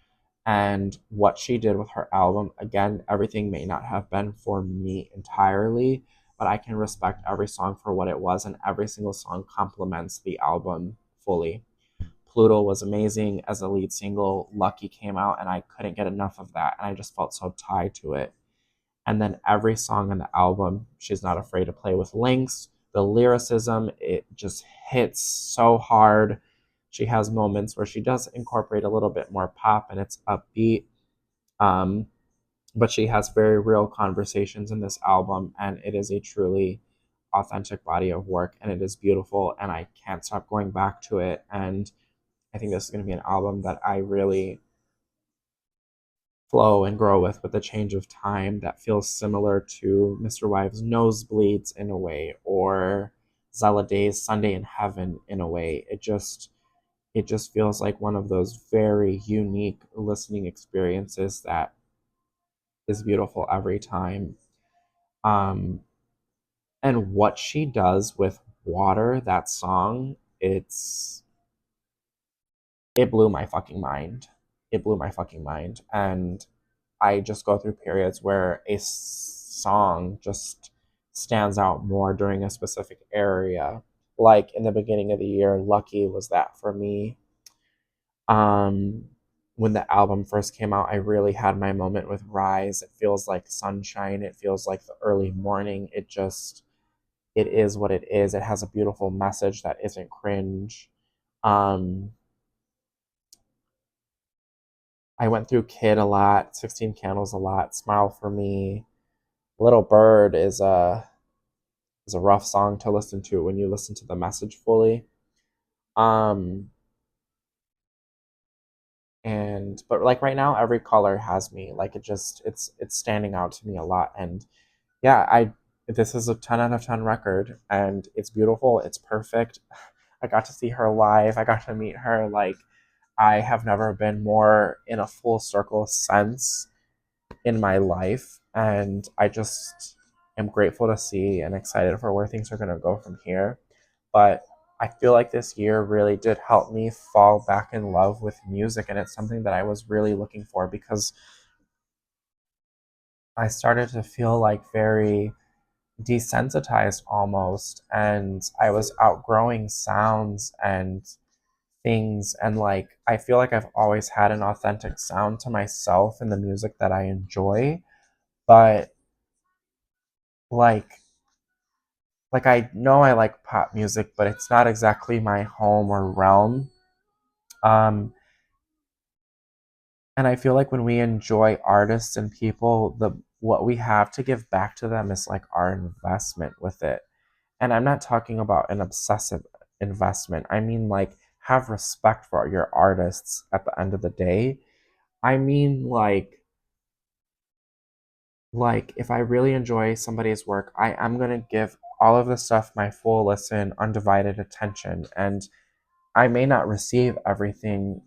And what she did with her album, again, everything may not have been for me entirely, but I can respect every song for what it was, and every single song complements the album fully. Pluto was amazing as a lead single. Lucky came out, and I couldn't get enough of that, and I just felt so tied to it. And then every song on the album, she's not afraid to play with lengths. The lyricism, it just hits so hard. She has moments where she does incorporate a little bit more pop and it's upbeat. Um, but she has very real conversations in this album, and it is a truly authentic body of work, and it is beautiful, and I can't stop going back to it. And I think this is going to be an album that I really flow and grow with the change of time, that feels similar to Mr. Wives' Nosebleeds in a way, or Zella Day's Sunday in Heaven in a way. It just, it just feels like one of those very unique listening experiences that is beautiful every time. Um, and what she does with Water, that song, it blew my fucking mind. It blew my fucking mind. And I just go through periods where a song just stands out more during a specific area. Like in the beginning of the year, Lucky was that for me. Um, when the album first came out, I really had my moment with Rise. It feels like sunshine. It feels like the early morning. It is what it is. It has a beautiful message that isn't cringe. Um, I went through Kid a lot, 16 Candles a lot, Smile for Me. Little Bird is a rough song to listen to when you listen to the message fully. Um, and but like right now, Every Color has me. Like it's standing out to me a lot. And yeah, I this is a 10 out of 10 record, and it's beautiful. It's perfect. I got to see her live. I got to meet her. Like I have never been more in a full circle sense in my life, and I just am grateful to see and excited for where things are going to go from here. But I feel like this year really did help me fall back in love with music, and it's something that I was really looking for because I started to feel like very desensitized almost, and I was outgrowing sounds and things, and like I feel like I've always had an authentic sound to myself in the music that I enjoy, but like I know I like pop music, but it's not exactly my home or realm. Um, and I feel like when we enjoy artists and people, the what we have to give back to them is like our investment with it. And I'm not talking about an obsessive investment. I mean like have respect for your artists at the end of the day. I mean like if I really enjoy somebody's work, I am going to give all of the stuff my full listen, undivided attention. And I may not receive everything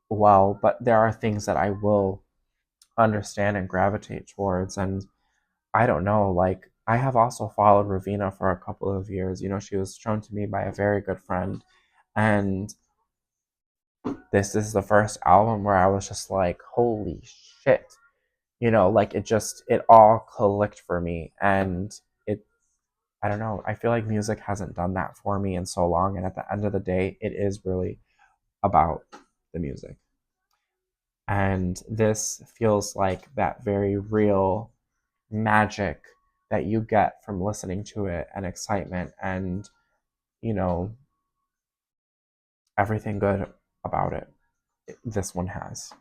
well, but there are things that I will understand and gravitate towards. And I don't know, like I have also followed Ravina for a couple of years. You know, she was shown to me by a very good friend. And this is the first album where I was just like, holy shit. You know, like it all clicked for me. And it, I don't know, I feel like music hasn't done that for me in so long. And at the end of the day, it is really about the music. And this feels like that very real magic that you get from listening to it, and excitement, and you know everything good about it. This one has.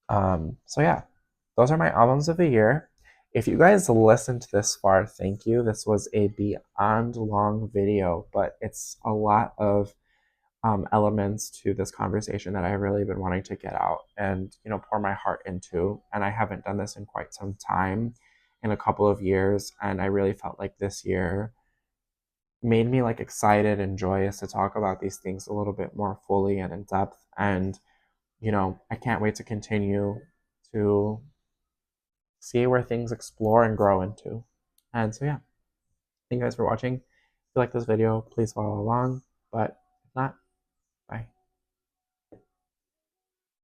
So yeah, those are my albums of the year. If you guys listened this far, thank you. This was a beyond long video, but it's a lot of elements to this conversation that I've really been wanting to get out and pour my heart into. And I haven't done this in quite some time, in a couple of years, and I really felt like this year made me like excited and joyous to talk about these things a little bit more fully and in depth. And I can't wait to continue to see where things explore and grow into. And so yeah, thank you guys for watching. If you like this video, please follow along. But if not, bye.